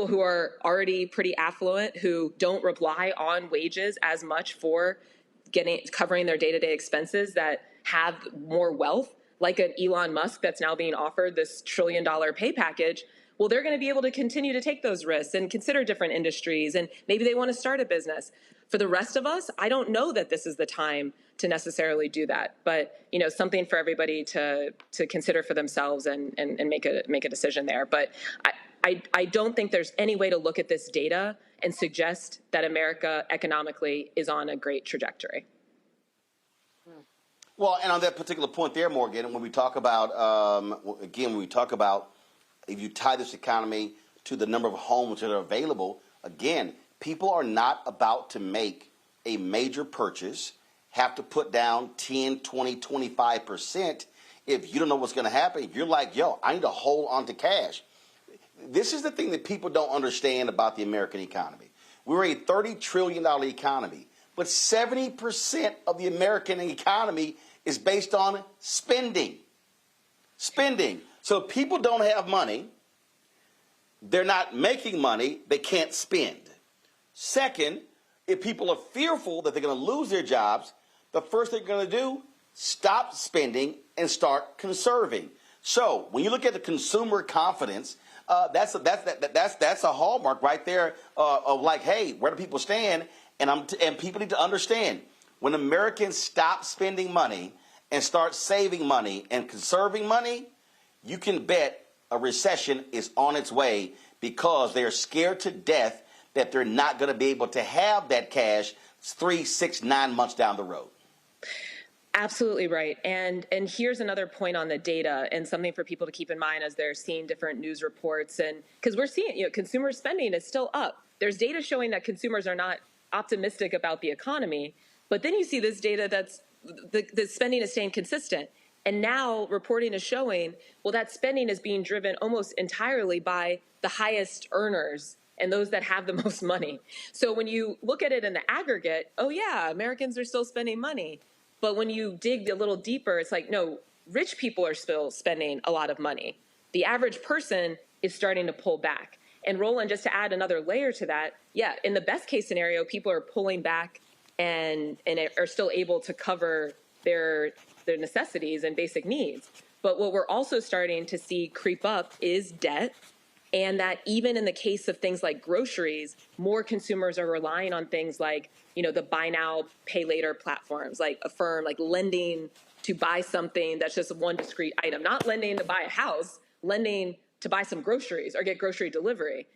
who are already pretty affluent, who don't rely on wages as much for covering their day-to-day expenses, that have more wealth, like an Elon Musk that's now being offered this $1 trillion pay package. Well, they're going to be able to continue to take those risks and consider different industries, and maybe they want to start a business. For the rest of us, I don't know that this is the time to necessarily do that, but something for everybody to consider for themselves and make a decision there. But I don't think there's any way to look at this data and suggest that America economically is on a great trajectory. Well, and on that particular point there, Morgan, when we talk about, if you tie this economy to the number of homes that are available, again, people are not about to make a major purchase, have to put down 10, 20, 25% if you don't know what's going to happen. If you're like, yo, I need to hold on to cash. This is the thing that people don't understand about the American economy. We're a $30 trillion economy, but 70% of the American economy is based on spending. Spending. So if people don't have money, they're not making money, they can't spend. Second, if people are fearful that they're going to lose their jobs, the first thing they're going to do stop spending and start conserving. So when you look at the consumer confidence, that's a hallmark right there of like, hey, where do people stand? And people need to understand, when Americans stop spending money and start saving money and conserving money, you can bet a recession is on its way, because they're scared to death that they're not going to be able to have that cash 3, 6, 9 months down the road. Absolutely right. And here's another point on the data, and something for people to keep in mind as they're seeing different news reports. And because we're seeing, consumer spending is still up. There's data showing that consumers are not optimistic about the economy. But then you see this data that's the spending is staying consistent. And now reporting is showing, well, that spending is being driven almost entirely by the highest earners and those that have the most money. So when you look at it in the aggregate, oh yeah, Americans are still spending money. But when you dig a little deeper, it's like, no, rich people are still spending a lot of money. The average person is starting to pull back. And Roland, just to add another layer to that, yeah, in the best case scenario, people are pulling back and are still able to cover their necessities and basic needs. But what we're also starting to see creep up is debt. And that even in the case of things like groceries, more consumers are relying on things like, the buy now, pay later platforms, like Affirm, like lending to buy something that's just one discrete item, not lending to buy a house, lending to buy some groceries or get grocery delivery.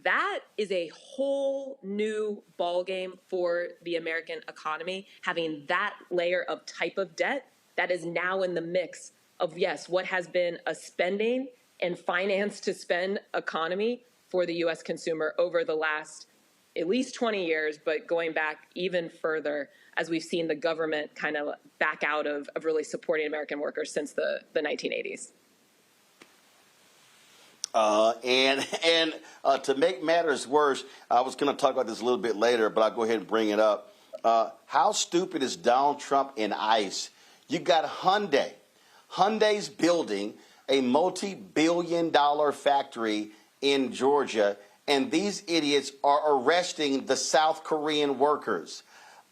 That is a whole new ballgame for the American economy, having that layer of type of debt that is now in the mix of, yes, what has been a spending and finance to spend economy for the U.S. consumer over the last at least 20 years, but going back even further as we've seen the government kind of back out of really supporting American workers since the 1980s. And to make matters worse, I was going to talk about this a little bit later, but I'll go ahead and bring it up. How stupid is Donald Trump and ICE? You got Hyundai. Hyundai's building a multi-billion-dollar factory in Georgia, and these idiots are arresting the South Korean workers.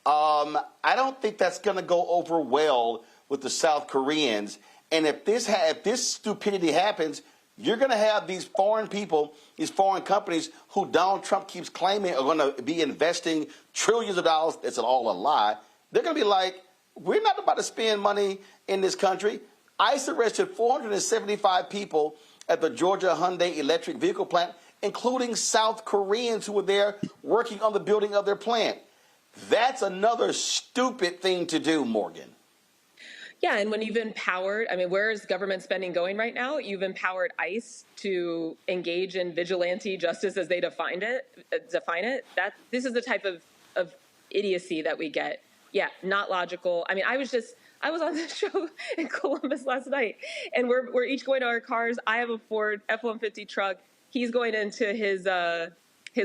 I don't think that's going to go over well with the South Koreans. And if this stupidity happens, you're going to have these foreign people, these foreign companies who Donald Trump keeps claiming are going to be investing trillions of dollars. It's all a lie. They're going to be like, we're not about to spend money in this country. ICE arrested 475 people at the Georgia Hyundai electric vehicle plant, including South Koreans who were there working on the building of their plant. That's another stupid thing to do, Morgan. Yeah, and when you've empowered, where is government spending going right now? You've empowered ICE to engage in vigilante justice as they define it. This is the type of idiocy that we get. Yeah, not logical. I was on the show in Columbus last night, and we're each going to our cars. I have a Ford F-150 truck. He's going into his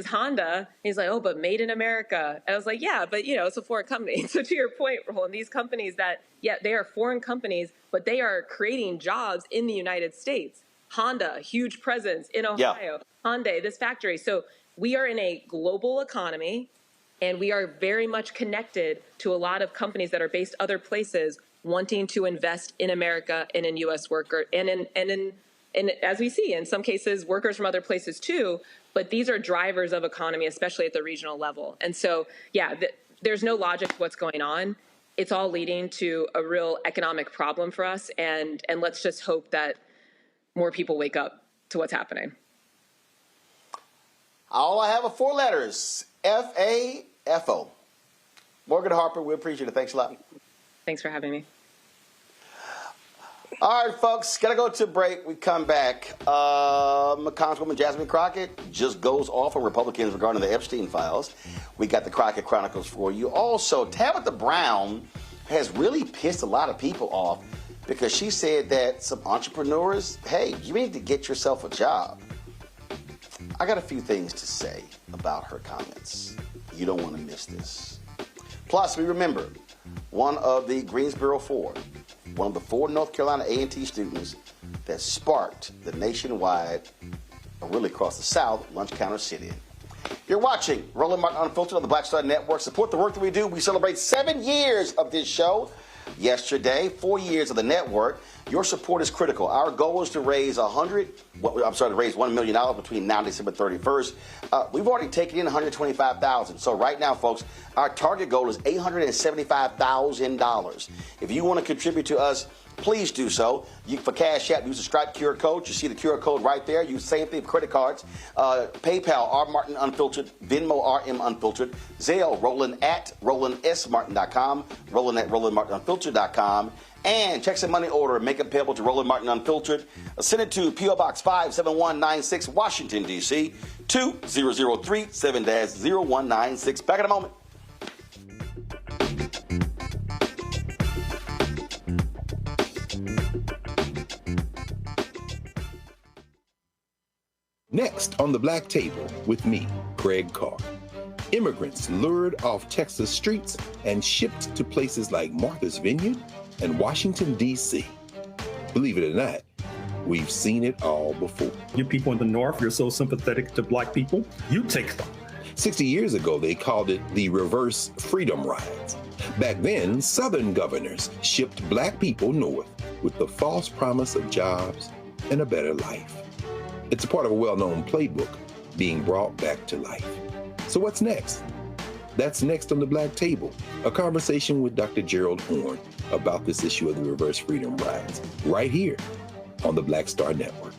Honda. He's like, oh, but made in America. And I was like, yeah, but it's a foreign company. So to your point, Roland, these companies that, yeah, they are foreign companies, but they are creating jobs in the United States. Honda, huge presence in Ohio. Yeah. Hyundai, this factory. So we are in a global economy, and we are very much connected to a lot of companies that are based other places wanting to invest in America and in U.S. workers and as we see, in some cases, workers from other places too, but these are drivers of economy, especially at the regional level. And so, yeah, there's no logic to what's going on. It's all leading to a real economic problem for us, and let's just hope that more people wake up to what's happening. All I have are 4 letters, FAFO. Morgan Harper, we appreciate it. Thanks a lot. Thanks for having me. All right, folks, got to go to a break. We come back. Congresswoman Jasmine Crockett just goes off on Republicans regarding the Epstein files. We got the Crockett Chronicles for you. Also, Tabitha Brown has really pissed a lot of people off because she said that some entrepreneurs, hey, you need to get yourself a job. I got a few things to say about her comments. You don't want to miss this. Plus, we remember one of the Greensboro Four, one of the 4 North Carolina A&T students that sparked the nationwide, or really across the South, lunch counter sit-in. You're watching Roland Martin Unfiltered on the Black Star Network. Support the work that we do. We celebrate 7 years of this show. yesterday. 4 years of the network. Your support is critical. Our goal is to raise $1 million between now and December 31st. We've already taken in $125,000. So right now, folks, our target goal is $875,000. If you want to contribute to us, please do so. For Cash App, use the Stripe QR code. You see the QR code right there. Use the same thing for credit cards. PayPal, R Martin Unfiltered. Venmo, RM Unfiltered. Zelle, Roland at RolandSMartin.com. Roland at RolandMartinUnfiltered.com. And check some money order and make it payable to Roland Martin Unfiltered. Send it to P.O. Box 57196, Washington, D.C. 2003 7-0196. Back in a moment. Next on the Black Table with me, Craig Carr. Immigrants lured off Texas streets and shipped to places like Martha's Vineyard and Washington, D.C. Believe it or not, we've seen it all before. You people in the North, you're so sympathetic to black people, you take them. 60 years ago, they called it the reverse freedom rides. Back then, Southern governors shipped black people north with the false promise of jobs and a better life. It's a part of a well-known playbook being brought back to life. So what's next? That's next on the Black Table, a conversation with Dr. Gerald Horne about this issue of the reverse freedom rides, right here on the Black Star Network.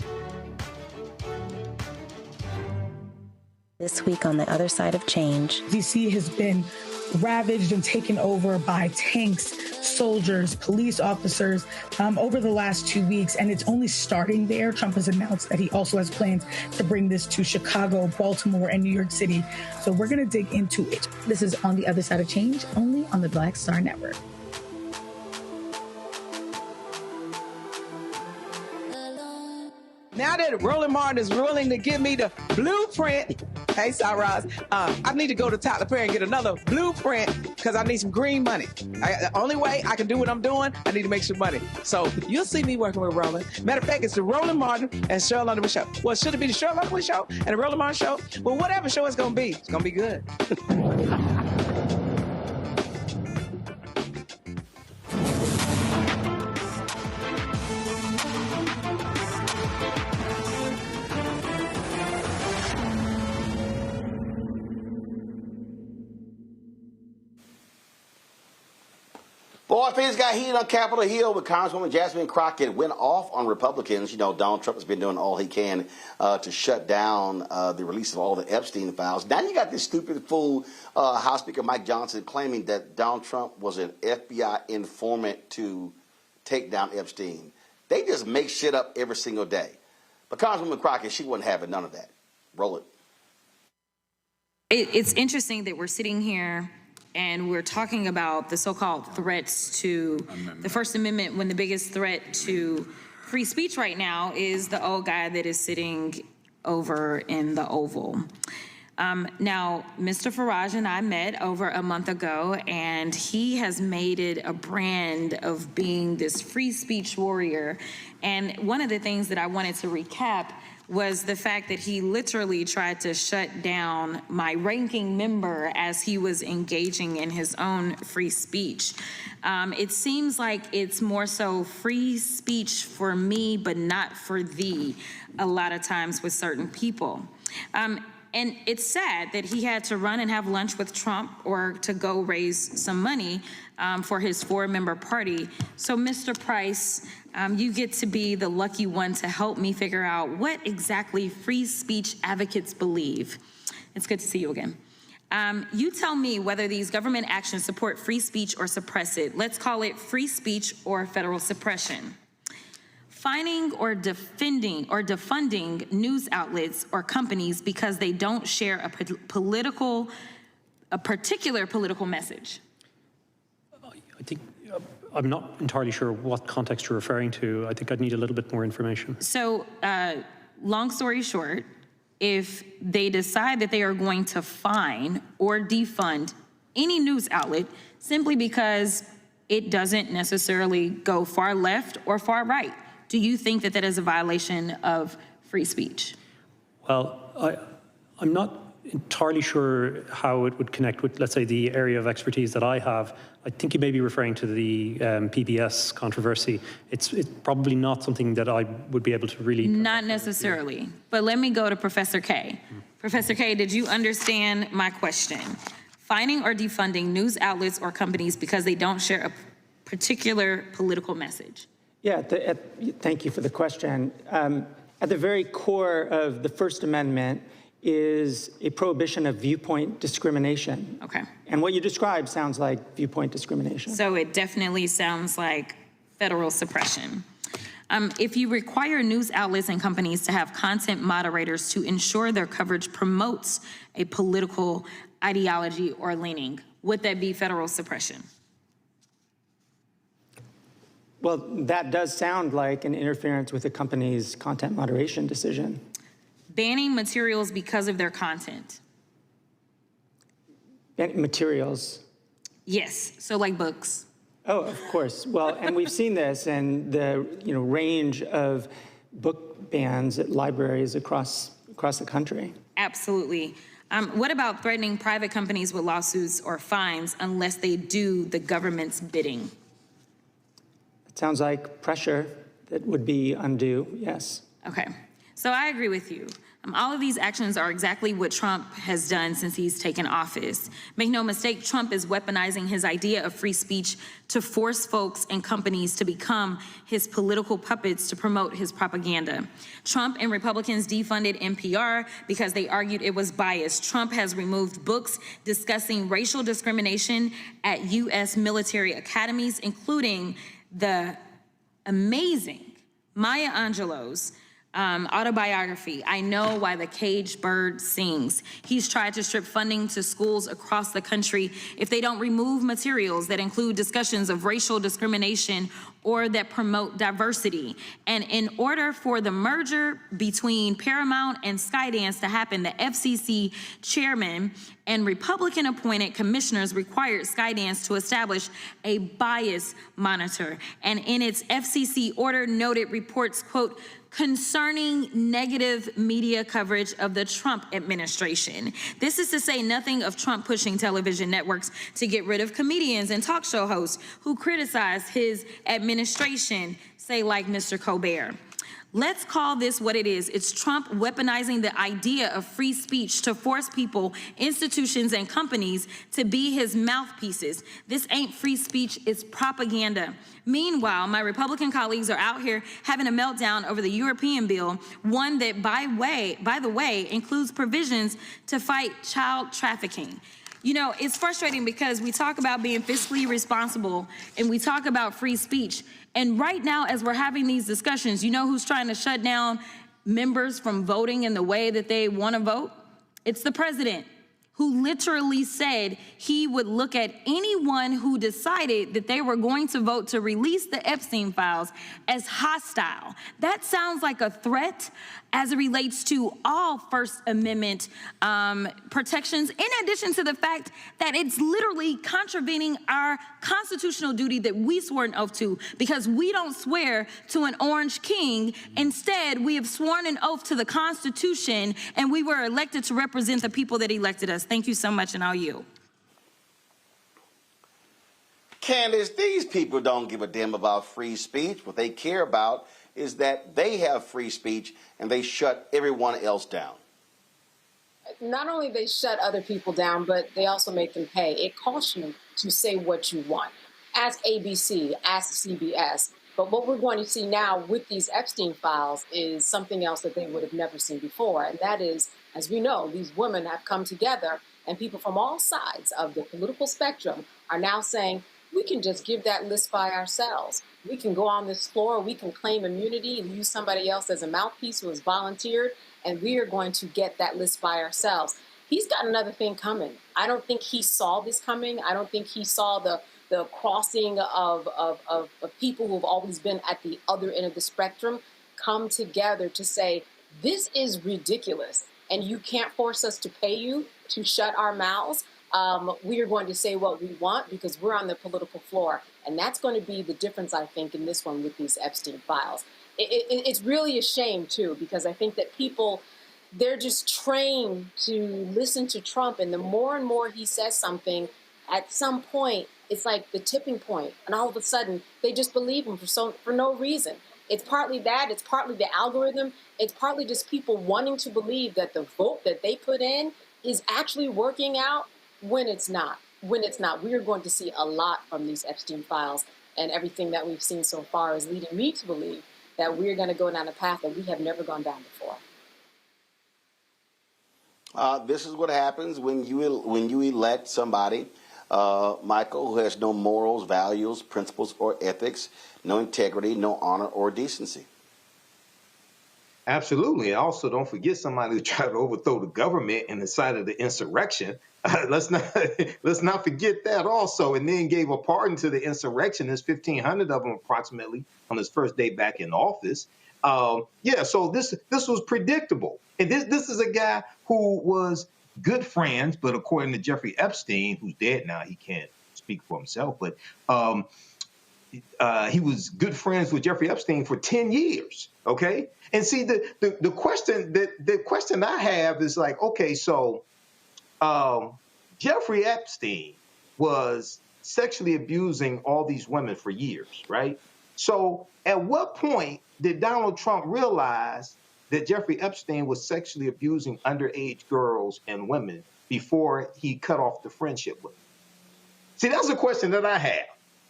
This week on The Other Side of Change. D.C. has been ravaged and taken over by tanks, soldiers, police officers over the last 2 weeks, and it's only starting there. Trump has announced that he also has plans to bring this to Chicago, Baltimore, and New York City. So we're going to dig into it. This is On the Other Side of Change, only on the Black Star Network. Now that Roland Martin is willing to give me the blueprint, hey, Cyrus, I need to go to Tyler Perry and get another blueprint because I need some green money. The only way I can do what I'm doing, I need to make some money. So you'll see me working with Roland. Matter of fact, it's the Roland Martin and Cheryl Underwood show. Well, should it be the Cheryl Underwood show and the Roland Martin show? Well, whatever show it's going to be good. Boy, things got heated on Capitol Hill with Congresswoman Jasmine Crockett went off on Republicans. You know, Donald Trump has been doing all he can to shut down the release of all the Epstein files. Now you got this stupid fool, House Speaker Mike Johnson, claiming that Donald Trump was an FBI informant to take down Epstein. They just make shit up every single day. But Congresswoman Crockett, she wouldn't have none of that. Roll it. It's interesting that we're sitting here and we're talking about the so-called threats to the First Amendment when the biggest threat to free speech right now is the old guy that is sitting over in the Oval. Now, Mr. Farage and I met over a month ago, and he has made it a brand of being this free speech warrior. And one of the things that I wanted to recap was the fact that he literally tried to shut down my ranking member as he was engaging in his own free speech. It seems like it's more so free speech for me, but not for thee, a lot of times with certain people. And it's sad that he had to run and have lunch with Trump or to go raise some money for his 4-member party. So, Mr. Price, you get to be the lucky one to help me figure out what exactly free speech advocates believe. It's good to see you again. You tell me whether these government actions support free speech or suppress it. Let's call it free speech or federal suppression. Fining or defunding news outlets or companies because they don't share a particular political message. I think I'm not entirely sure what context you're referring to. I think I'd need a little bit more information. So, long story short, if they decide that they are going to fine or defund any news outlet simply because it doesn't necessarily go far left or far right, do you think that that is a violation of free speech? Well, I'm not entirely sure how it would connect with, let's say, the area of expertise that I have. I think you may be referring to the PBS controversy. It's probably not something that I would be able to really... Not necessarily, but let me go to Professor K. Professor K, did you understand my question? Finding or defunding news outlets or companies because they don't share a particular political message? Yeah, thank you for the question. At the very core of the First Amendment is a prohibition of viewpoint discrimination. Okay. And what you described sounds like viewpoint discrimination. So it definitely sounds like federal suppression. If you require news outlets and companies to have content moderators to ensure their coverage promotes a political ideology or leaning, would that be federal suppression? Well, that does sound like an interference with a company's content moderation decision. Banning materials because of their content. Materials? Yes, so like books. Oh, of course. Well, and we've seen this in the range of book bans at libraries across the country. Absolutely. What about threatening private companies with lawsuits or fines unless they do the government's bidding? It sounds like pressure that would be undue, yes. Okay, so I agree with you. All of these actions are exactly what Trump has done since he's taken office. Make no mistake, Trump is weaponizing his idea of free speech to force folks and companies to become his political puppets to promote his propaganda. Trump and Republicans defunded NPR because they argued it was biased. Trump has removed books discussing racial discrimination at U.S. military academies, including the amazing Maya Angelou's autobiography, I Know Why the Caged Bird Sings. He's tried to strip funding to schools across the country if they don't remove materials that include discussions of racial discrimination or that promote diversity. And in order for the merger between Paramount and Skydance to happen, the FCC chairman and Republican-appointed commissioners required Skydance to establish a bias monitor. And in its FCC order noted reports, quote, concerning negative media coverage of the Trump administration. This is to say nothing of Trump pushing television networks to get rid of comedians and talk show hosts who criticize his administration, say like Mr. Colbert. Let's call this what it is. It's Trump weaponizing the idea of free speech to force people, institutions, and companies to be his mouthpieces. This ain't free speech, it's propaganda. Meanwhile, my Republican colleagues are out here having a meltdown over the European bill, one that, by the way, includes provisions to fight child trafficking. You know, it's frustrating because we talk about being fiscally responsible and we talk about free speech. And right now, as we're having these discussions, you know who's trying to shut down members from voting in the way that they want to vote? It's the president, who literally said he would look at anyone who decided that they were going to vote to release the Epstein files as hostile. That sounds like a threat as it relates to all First Amendment protections, in addition to the fact that it's literally contravening our constitutional duty that we swore an oath to, because we don't swear to an orange king. Instead, we have sworn an oath to the Constitution, and we were elected to represent the people that elected us. Thank you so much, and I'll yield. Candace, these people don't give a damn about free speech. What they care about is that they have free speech and they shut everyone else down. Not only they shut other people down, but they also make them pay. It costs you to say what you want. Ask ABC, ask CBS. But what we're going to see now with these Epstein files is something else that they would have never seen before. And that is, as we know, these women have come together, and people from all sides of the political spectrum are now saying, we can just give that list by ourselves. We can go on this floor, we can claim immunity and use somebody else as a mouthpiece who has volunteered, and we are going to get that list by ourselves. He's got another thing coming. I don't think he saw this coming. I don't think he saw the crossing of people who have always been at the other end of the spectrum come together to say, this is ridiculous, and you can't force us to pay you to shut our mouths. We are going to say what we want because we're on the political floor. And that's going to be the difference, I think, in this one with these Epstein files. It's really a shame, too, because I think that people, they're just trained to listen to Trump. And the more and more he says something, at some point, it's like the tipping point. And all of a sudden, they just believe him for no reason. It's partly that. It's partly the algorithm. It's partly just people wanting to believe that the vote that they put in is actually working out when it's not. When it's not. We are going to see a lot from these Epstein files. And everything that we've seen so far is leading me to believe that we're going to go down a path that we have never gone down before. This is what happens when you elect somebody, Michael, who has no morals, values, principles, or ethics, no integrity, no honor or decency. Absolutely. And also, don't forget somebody who tried to overthrow the government and incited the insurrection. Let's not forget that also. And then gave a pardon to the insurrectionists, 1,500 of them approximately, on his first day back in office. So this was predictable. And this is a guy who was good friends, but according to Jeffrey Epstein, who's dead now, he can't speak for himself, but he was good friends with Jeffrey Epstein for 10 years. Okay. And see, the question I have is like, okay, so Jeffrey Epstein was sexually abusing all these women for years, right? So at what point did Donald Trump realize that Jeffrey Epstein was sexually abusing underage girls and women before he cut off the friendship with them? See, that's a question that I have.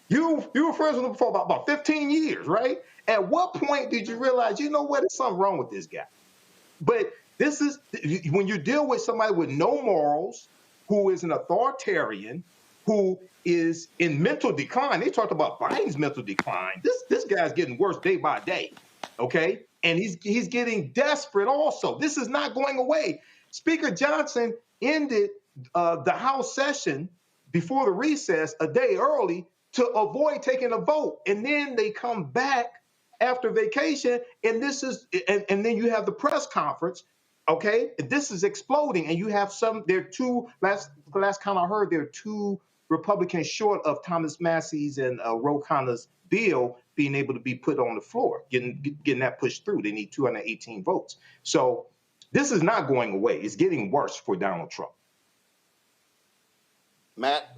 You were friends with him for about 15 years, right? At what point did you realize, you know what, there's something wrong with this guy? But this is when you deal with somebody with no morals, who is an authoritarian, who is in mental decline. They talked about Biden's mental decline. This guy's getting worse day by day, okay? And he's getting desperate also. This is not going away. Speaker Johnson ended the House session before the recess a day early to avoid taking a vote. And then they come back after vacation, and and then you have the press conference, okay? This is exploding, and you have last count I heard, there are 2 Republicans short of Thomas Massey's and Ro Khanna's bill being able to be put on the floor, getting that pushed through. They need 218 votes. So this is not going away. It's getting worse for Donald Trump. Matt?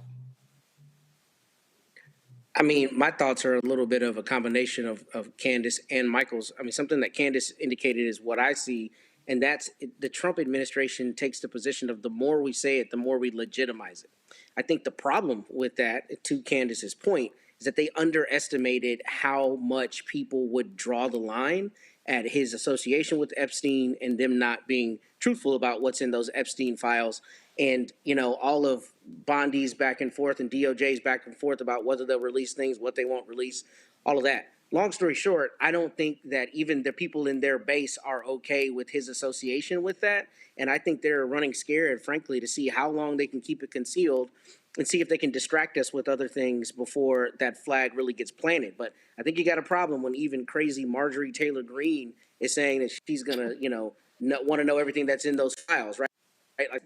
I mean, my thoughts are a little bit of a combination of Candace and Michael's. I mean, something that Candace indicated is what I see, and that's the Trump administration takes the position of the more we say it, the more we legitimize it. I think the problem with that, to Candace's point, is that they underestimated how much people would draw the line at his association with Epstein and them not being truthful about what's in those Epstein files. And, all of Bondi's back and forth and DOJ's back and forth about whether they'll release things, what they won't release, all of that. Long story short, I don't think that even the people in their base are okay with his association with that. And I think they're running scared, frankly, to see how long they can keep it concealed and see if they can distract us with other things before that flag really gets planted. But I think you got a problem when even crazy Marjorie Taylor Greene is saying that she's going to, want to know everything that's in those files, right? Like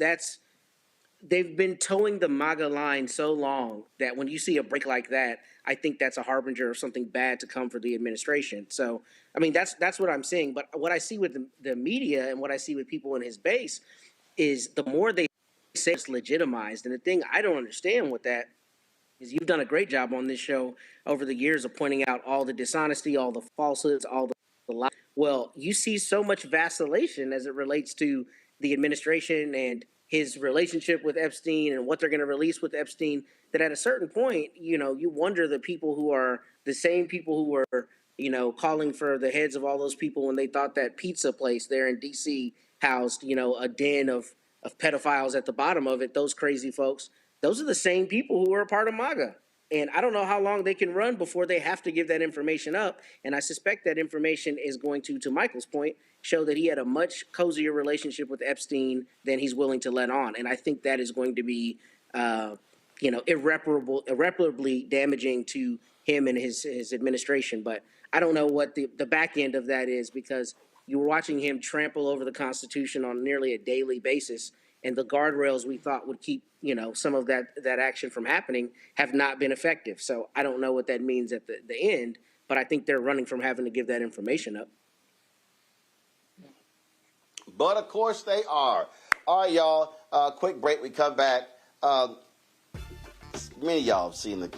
they've been towing the MAGA line so long that when you see a break like that, I think that's a harbinger of something bad to come for the administration. So, I mean, that's what I'm seeing. But what I see with the media and what I see with people in his base is the more they say it's legitimized. And the thing I don't understand with that is you've done a great job on this show over the years of pointing out all the dishonesty, all the falsehoods, all the lies. Well, you see so much vacillation as it relates to the administration and his relationship with Epstein and what they're going to release with Epstein, that at a certain point, you wonder the people who are the same people who were, calling for the heads of all those people when they thought that pizza place there in D.C. housed, a den of pedophiles at the bottom of it, those crazy folks. Those are the same people who were a part of MAGA. And I don't know how long they can run before they have to give that information up. And I suspect that information is going to Michael's point, show that he had a much cozier relationship with Epstein than he's willing to let on. And I think that is going to be, irreparably damaging to him and his administration. But I don't know what the back end of that is, because you were watching him trample over the Constitution on nearly a daily basis. And the guardrails we thought would keep, some of that action from happening have not been effective. So I don't know what that means at the end, but I think they're running from having to give that information up. But of course they are. All right, y'all. Quick break. We come back. Many of y'all have seen the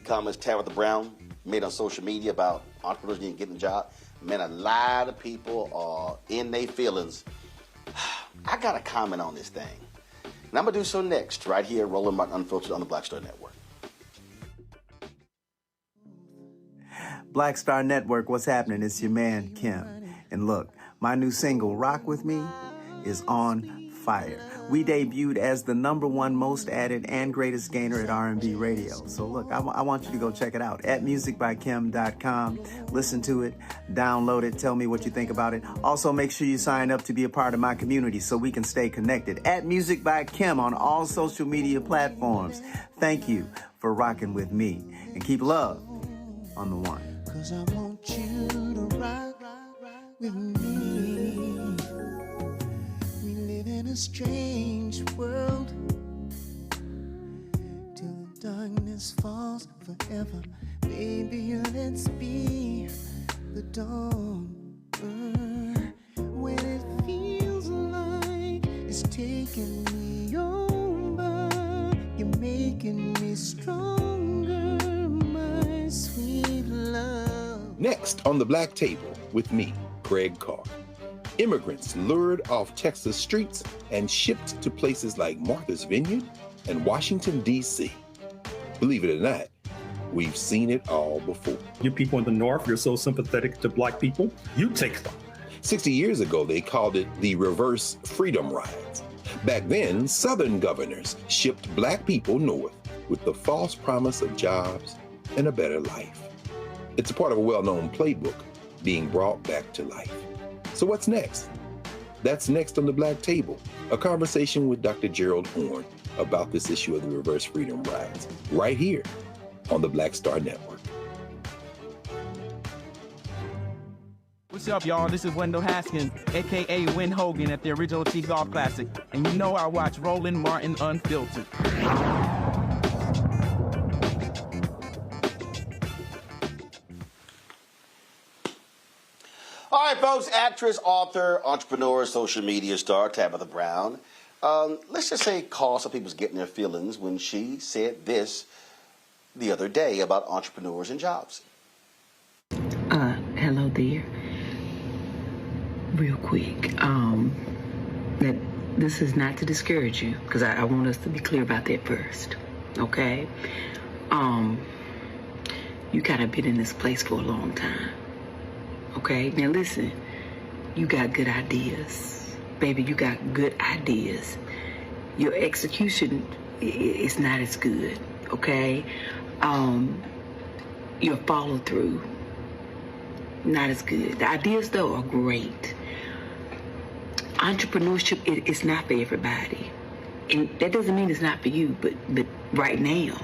comments Tabitha Brown made on social media about entrepreneurs getting a job. Man, a lot of people are in their feelings. I got to comment on this thing. And I'm going to do so next, right here, Roland Martin Unfiltered on the Black Star Network. Black Star Network, what's happening? It's your man, Kim. And look, my new single, Rock With Me, is on fire. We debuted as the #1 most added and greatest gainer at R&B radio. So look, I want you to go check it out at musicbykim.com. Listen to it, download it, tell me what you think about it. Also, make sure you sign up to be a part of my community so we can stay connected. At Music by Kim on all social media platforms. Thank you for rocking with me. And keep love on the one. 'Cause I want you to rock with me. We live in a strange world till the darkness falls forever. Baby, let's be the dawn. When it feels like it's taking me over, you're making me stronger, my sweet love. Next on the Black Table with me, Craig Carr. Immigrants lured off Texas streets and shipped to places like Martha's Vineyard and Washington, D.C. Believe it or not, we've seen it all before. You people in the North, you're so sympathetic to black people, you take them. 60 years ago, they called it the reverse freedom rides. Back then, Southern governors shipped black people north with the false promise of jobs and a better life. It's a part of a well-known playbook being brought back to life. So what's next? That's next on the Black Table, a conversation with Dr. Gerald Horn about this issue of the reverse freedom rides, right here on the Black Star Network. What's up, y'all? This is Wendell Haskins, a.k.a. Win Hogan at the original T-Golf Classic. And you know I watch Roland Martin Unfiltered. All right, folks, actress, author, entrepreneur, social media star Tabitha Brown. Let's just say call some people's getting their feelings when she said this the other day about entrepreneurs and jobs. Hello there. Real quick, this is not to discourage you, because I want us to be clear about that first, okay? You kind of been in this place for a long time, okay? Now listen, you got good ideas. Baby, you got good ideas. Your execution is not as good, okay? Your follow through, not as good. The ideas, though, are great. Entrepreneurship is not for everybody. And that doesn't mean it's not for you, but right now,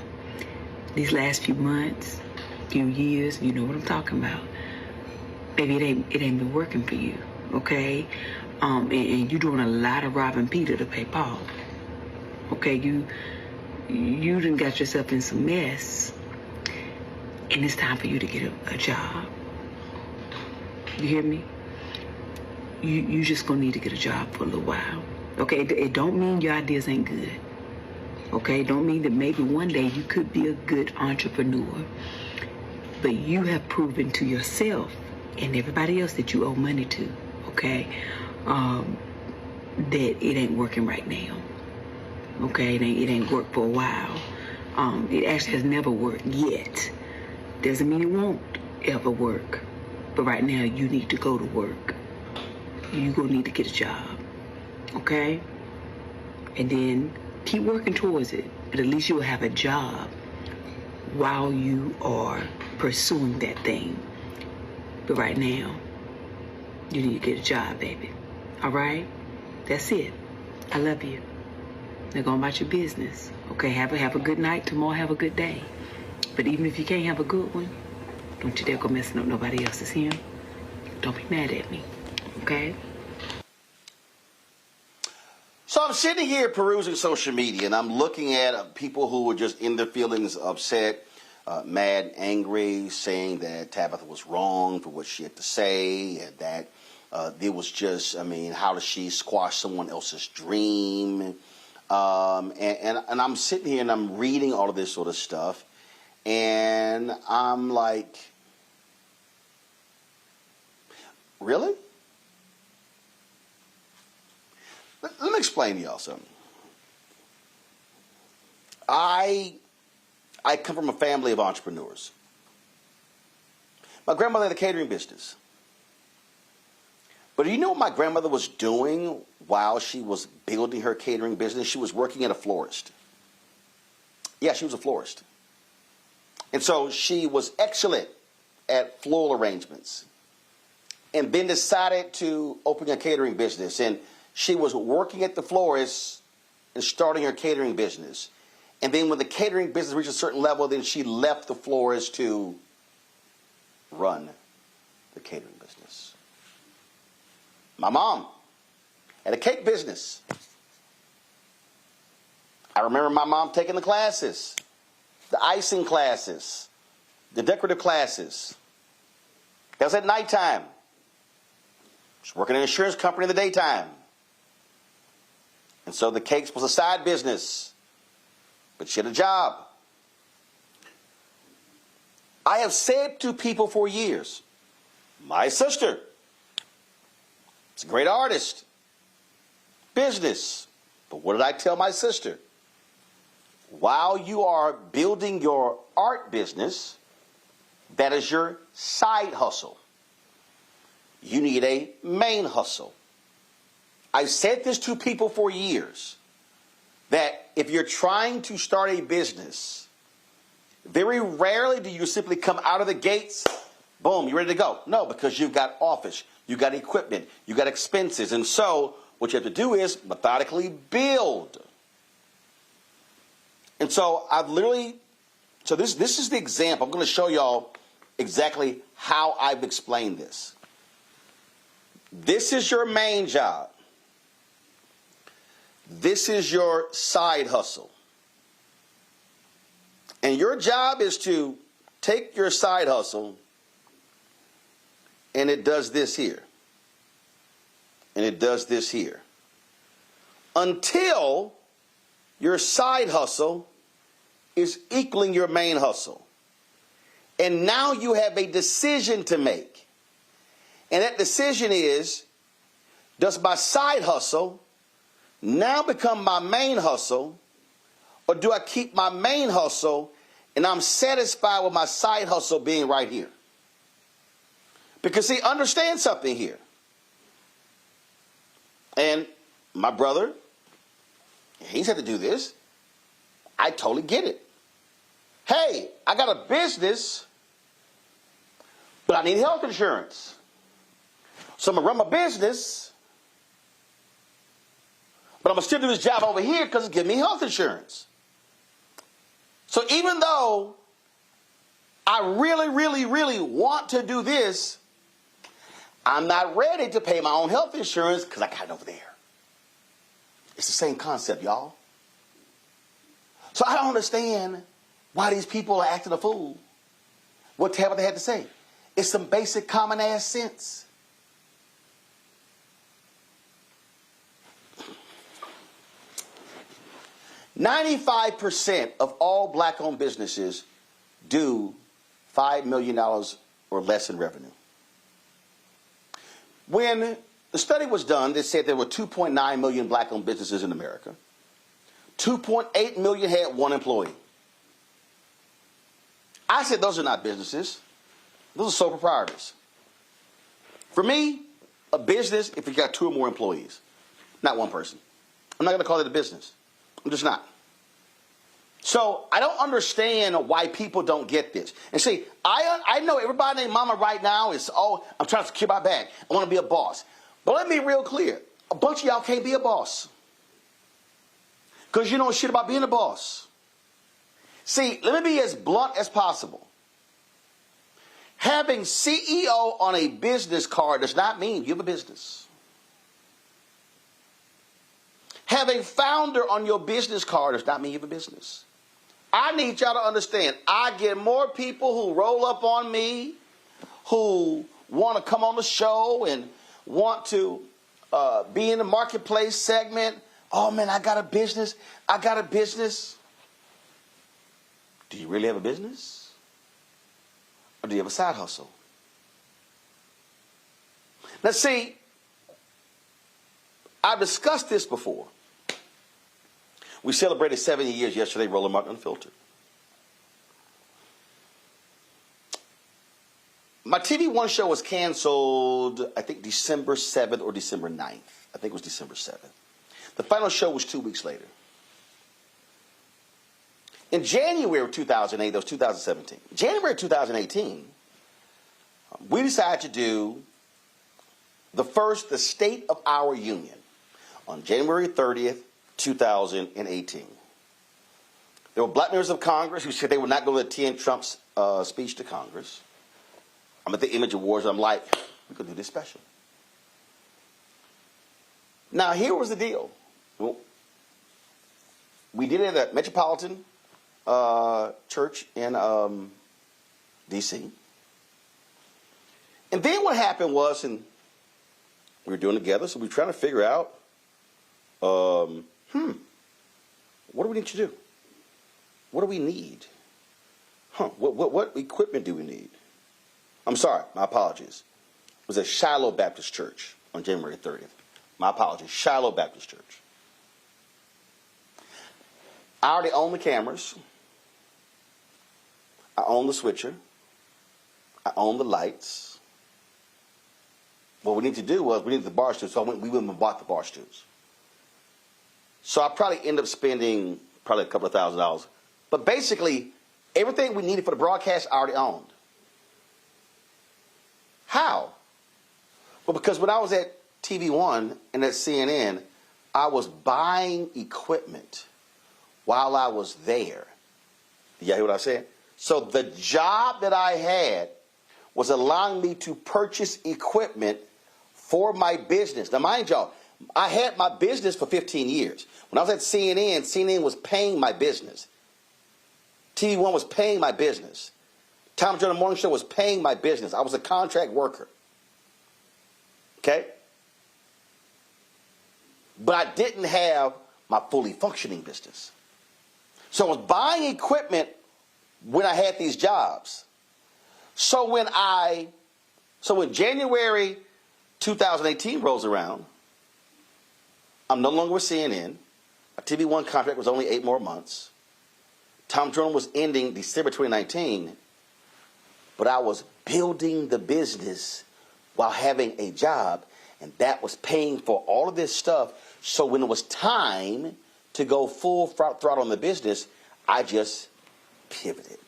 these last few months, few years, you know what I'm talking about. Baby, it ain't been working for you, okay? And you're doing a lot of robbing Peter to pay Paul. Okay, you done got yourself in some mess, and it's time for you to get a job. You hear me? You just gonna need to get a job for a little while. Okay, it don't mean your ideas ain't good. Okay, it don't mean that maybe one day you could be a good entrepreneur. But you have proven to yourself and everybody else that you owe money to, okay, that it ain't working right now. Okay, it ain't worked for a while. It actually has never worked yet. Doesn't mean it won't ever work. But right now, you need to go to work. You're going to need to get a job, okay? And then keep working towards it. But at least you'll have a job while you are pursuing that thing. But right now, you need to get a job, baby. All right? That's it. I love you. Now go about your business. Okay, have a good night. Tomorrow, have a good day. But even if you can't have a good one, don't you dare go messing up nobody else's here. Don't be mad at me, okay? So I'm sitting here perusing social media, and I'm looking at people who were just in their feelings, upset, mad, angry, saying that Tabitha was wrong for what she had to say, and that There was just, I mean, how does she squash someone else's dream? And I'm sitting here and I'm reading all of this sort of stuff, and I'm like, really? Let me explain to y'all something. I come from a family of entrepreneurs. My grandmother had a catering business. But do you know what my grandmother was doing while she was building her catering business? She was working at a florist. Yeah, she was a florist. And so she was excellent at floral arrangements. And then decided to open a catering business. And she was working at the florist and starting her catering business. And then when the catering business reached a certain level, then she left the florist to run the catering business. My mom had a cake business. I remember my mom taking the classes, the icing classes, the decorative classes. That was at nighttime. She was working in an insurance company in the daytime. And so the cakes was a side business. But she had a job. I have said to people for years, my sister is a great artist, business. But what did I tell my sister? While you are building your art business, that is your side hustle. You need a main hustle. I've said this to people for years, that if you're trying to start a business, very rarely do you simply come out of the gates, boom, you're ready to go. No, because you've got office, you've got equipment, you've got expenses. And so what you have to do is methodically build. And so this is the example. I'm going to show y'all exactly how I've explained this. This is your main job. This is your side hustle. And your job is to take your side hustle, and it does this here. And it does this here. Until your side hustle is equaling your main hustle. And now you have a decision to make. And that decision is, does my side hustle now become my main hustle, or do I keep my main hustle and I'm satisfied with my side hustle being right here? Because see, understand something here. And my brother, he's had to do this. I totally get it. Hey, I got a business, but I need health insurance. So I'm going to run my business, but I'm going to still do this job over here because it's giving me health insurance. So even though I really, really, really want to do this, I'm not ready to pay my own health insurance because I got it over there. It's the same concept, y'all. So I don't understand why these people are acting a fool. What Tabitha had to say. It's some basic common ass sense. "95% of all black-owned businesses do $5 million or less in revenue. When the study was done, they said there were 2.9 million black-owned businesses in America. 2.8 million had one employee. I said those are not businesses. Those are sole proprietors. For me, a business, if you got two or more employees, not one person. I'm not going to call it a business. I'm just not. So I don't understand why people don't get this. And see, I know everybody named Mama right now is, oh, I'm trying to secure my bag. I want to be a boss. But let me be real clear. A bunch of y'all can't be a boss. Because you know shit about being a boss. See, let me be as blunt as possible. Having CEO on a business card does not mean you have a business. Having founder on your business card does not mean you have a business. I need y'all to understand, I get more people who roll up on me, who want to come on the show and want to be in the marketplace segment. Oh man, I got a business. I got a business. Do you really have a business? Or do you have a side hustle? Now see, I've discussed this before. We celebrated 70 years yesterday, Roland Martin Unfiltered. My TV One show was canceled, I think, December 7th or December 9th. I think it was December 7th. The final show was 2 weeks later. In January of 2008, that was 2017, January 2018, we decided to do the State of Our Union on January 30th, 2018. There were black members of Congress who said they would not go to attend Trump's speech to Congress. I'm at the Image Awards, I'm like, we could do this special. Now, here was the deal. Well, we did it at Metropolitan Church in D.C. And then what happened was, and we were doing it together, so we were trying to figure out, what do we need to do? What do we need? What equipment do we need? I'm sorry, my apologies. It was at Shiloh Baptist Church on January 30th. My apologies, Shiloh Baptist Church. I already own the cameras. I own the switcher. I own the lights. What we need to do was we needed the bar stools, so we went and bought the bar stools. So I probably end up spending probably a couple of $1,000s. But basically, everything we needed for the broadcast I already owned. How? Well, because when I was at TV One and at CNN, I was buying equipment while I was there. Did y'all hear what I said? So the job that I had was allowing me to purchase equipment for my business. Now, mind y'all, I had my business for 15 years. When I was at CNN, CNN was paying my business. TV One was paying my business. Tom Jones Morning Show was paying my business. I was a contract worker. Okay? But I didn't have my fully functioning business. So I was buying equipment when I had these jobs. So when January 2018 rolls around, I'm no longer with CNN. My TV One contract was only 8 more months. Tom Jones was ending December 2019. But I was building the business while having a job, and that was paying for all of this stuff. So when it was time to go full throttle on the business, I just pivoted.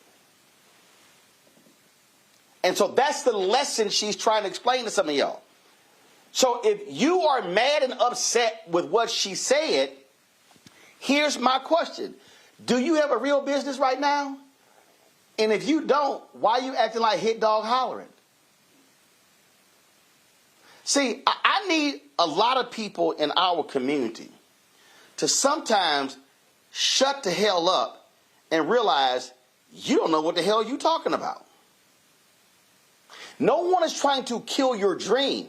And so that's the lesson she's trying to explain to some of y'all. So if you are mad and upset with what she said, here's my question. Do you have a real business right now? And if you don't, why are you acting like hit dog hollering? See, I need a lot of people in our community to sometimes shut the hell up and realize you don't know what the hell you're talking about. No one is trying to kill your dream.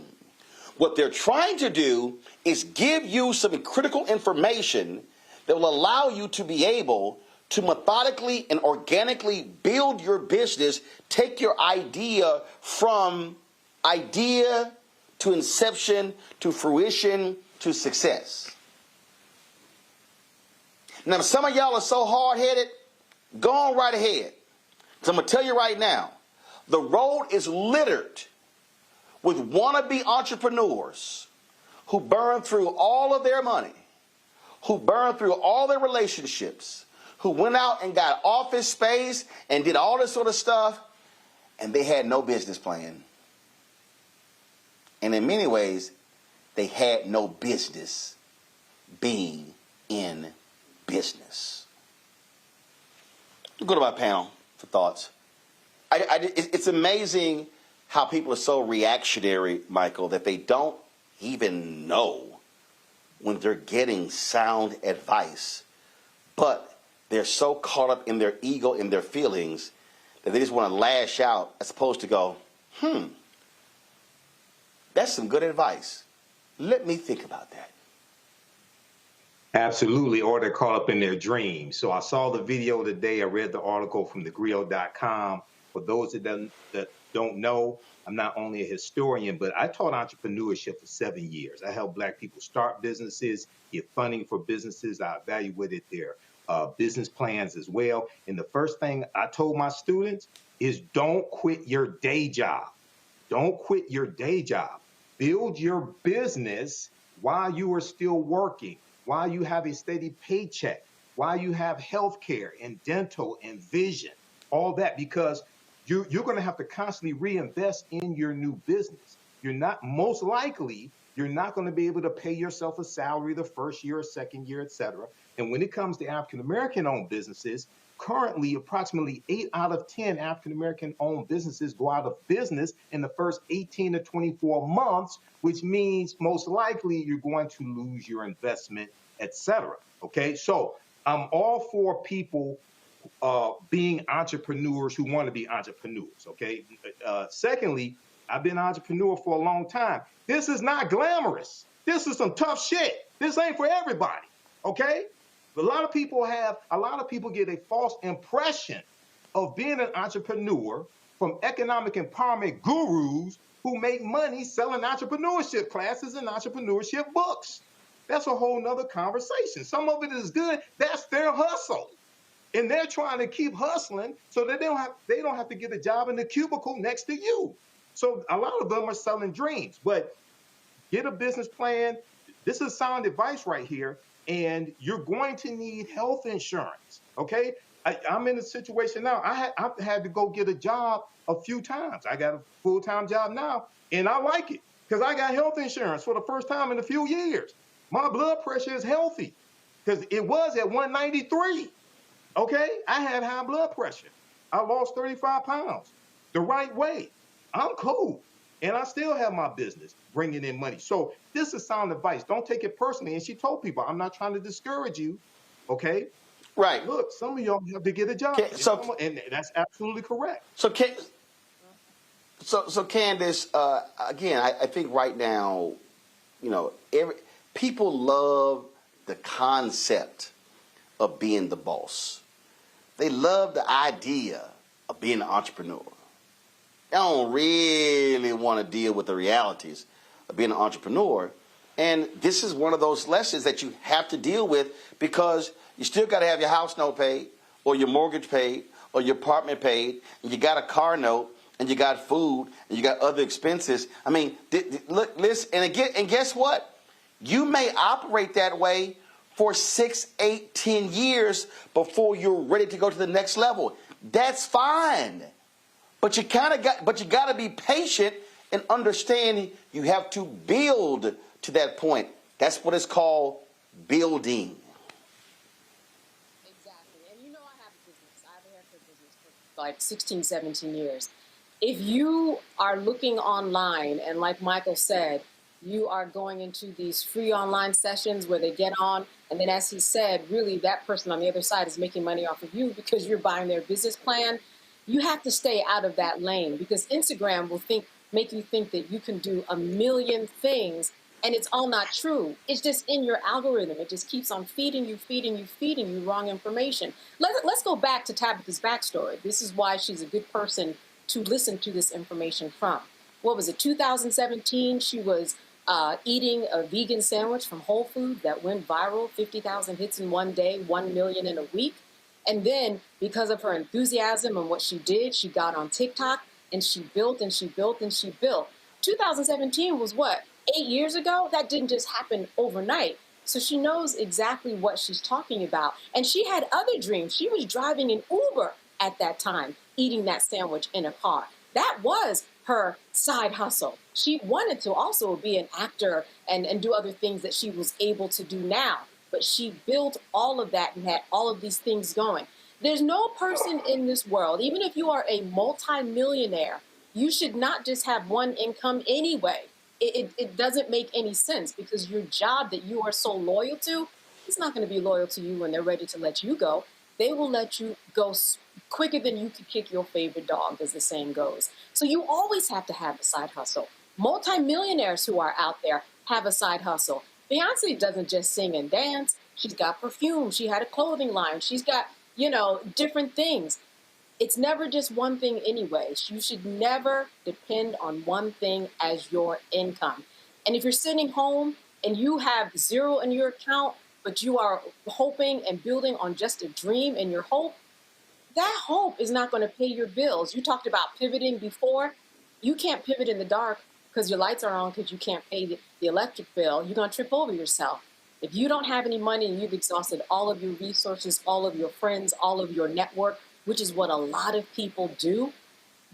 What they're trying to do is give you some critical information that will allow you to be able to methodically and organically build your business, take your idea from idea to inception to fruition to success. Now, if some of y'all are so hard-headed, go on right ahead. Because I'm going to tell you right now, the road is littered with wannabe entrepreneurs who burn through all of their money, who burn through all their relationships, who went out and got office space and did all this sort of stuff, and they had no business plan. And in many ways, they had no business being in business. Go to my panel for thoughts. It's amazing how people are so reactionary, Michael, that they don't even know when they're getting sound advice. But they're so caught up in their ego and their feelings that they just want to lash out as opposed to go, That's some good advice. Let me think about that. Absolutely, or they're caught up in their dreams. So I saw the video today. I read the article from thegrio.com. For those that don't know, I'm not only a historian, but I taught entrepreneurship for 7 years. I helped Black people start businesses, get funding for businesses. I evaluated their business plans as well. And the first thing I told my students is don't quit your day job. Don't quit your day job. Build your business while you are still working, while you have a steady paycheck, while you have health care and dental and vision, all that, because you're going to have to constantly reinvest in your new business. You're not, most likely, you're not going to be able to pay yourself a salary the first year or second year, et cetera. And when it comes to African-American owned businesses, currently approximately 8 out of 10 African-American owned businesses go out of business in the first 18 to 24 months, which means most likely you're going to lose your investment, et cetera. Okay, so I'm all for people being entrepreneurs who want to be entrepreneurs, okay? Secondly, I've been an entrepreneur for a long time. This is not glamorous. This is some tough shit. This ain't for everybody, okay? A lot of people get a false impression of being an entrepreneur from economic empowerment gurus who make money selling entrepreneurship classes and entrepreneurship books. That's a whole nother conversation. Some of it is good. That's their hustle. And they're trying to keep hustling so that they don't have to get a job in the cubicle next to you. So a lot of them are selling dreams. But get a business plan. This is sound advice right here. And you're going to need health insurance, okay? I'm in a situation now. I've had to go get a job a few times. I got a full-time job now, and I like it because I got health insurance for the first time in a few years. My blood pressure is healthy because it was at 193, okay? I had high blood pressure. I lost 35 pounds the right way. I'm cool. And I still have my business bringing in money. So this is sound advice. Don't take it personally. And she told people, I'm not trying to discourage you, okay? Right. Look, some of y'all have to get a job. And that's absolutely correct. So Candace, again, I think right now, you know, people love the concept of being the boss. They love the idea of being an entrepreneur. They don't really want to deal with the realities of being an entrepreneur. And this is one of those lessons that you have to deal with because you still got to have your house note paid or your mortgage paid or your apartment paid. And you got a car note and you got food and you got other expenses. I mean, look, listen, and guess what? You may operate that way for 6, 8, 10 years before you're ready to go to the next level. That's fine. But you got to be patient and understand you have to build to that point. That's what it's called, building. Exactly. And you know I have a business. I've had a business for like 16, 17 years. If you are looking online and like Michael said, you are going into these free online sessions where they get on and then as he said, really that person on the other side is making money off of you because you're buying their business plan. You have to stay out of that lane because Instagram will make you think that you can do a million things and it's all not true. It's just in your algorithm. It just keeps on feeding you wrong information. Let's go back to Tabitha's backstory. This is why she's a good person to listen to this information from. What was it, 2017? She was eating a vegan sandwich from Whole Foods that went viral, 50,000 hits in one day, 1 million in a week. And then because of her enthusiasm and what she did, she got on TikTok and she built and she built and she built. 2017 was what, 8 years ago? That didn't just happen overnight. So she knows exactly what she's talking about. And she had other dreams. She was driving an Uber at that time, eating that sandwich in a car. That was her side hustle. She wanted to also be an actor and do other things that she was able to do now. But she built all of that and had all of these things going. There's no person in this world, even if you are a multi-millionaire, you should not just have one income anyway. It doesn't make any sense because your job that you are so loyal to, it's not going to be loyal to you when they're ready to let you go. They will let you go quicker than you could kick your favorite dog, as the saying goes. So you always have to have a side hustle. Multi-millionaires who are out there have a side hustle. Beyonce doesn't just sing and dance. She's got perfume. She had a clothing line. She's got, different things. It's never just one thing anyway. You should never depend on one thing as your income. And if you're sitting home and you have zero in your account, but you are hoping and building on just a dream and your hope, that hope is not going to pay your bills. You talked about pivoting before. You can't pivot in the dark because your lights are on because you can't pay the electric bill. You're going to trip over yourself. If you don't have any money and you've exhausted all of your resources, all of your friends, all of your network, which is what a lot of people do,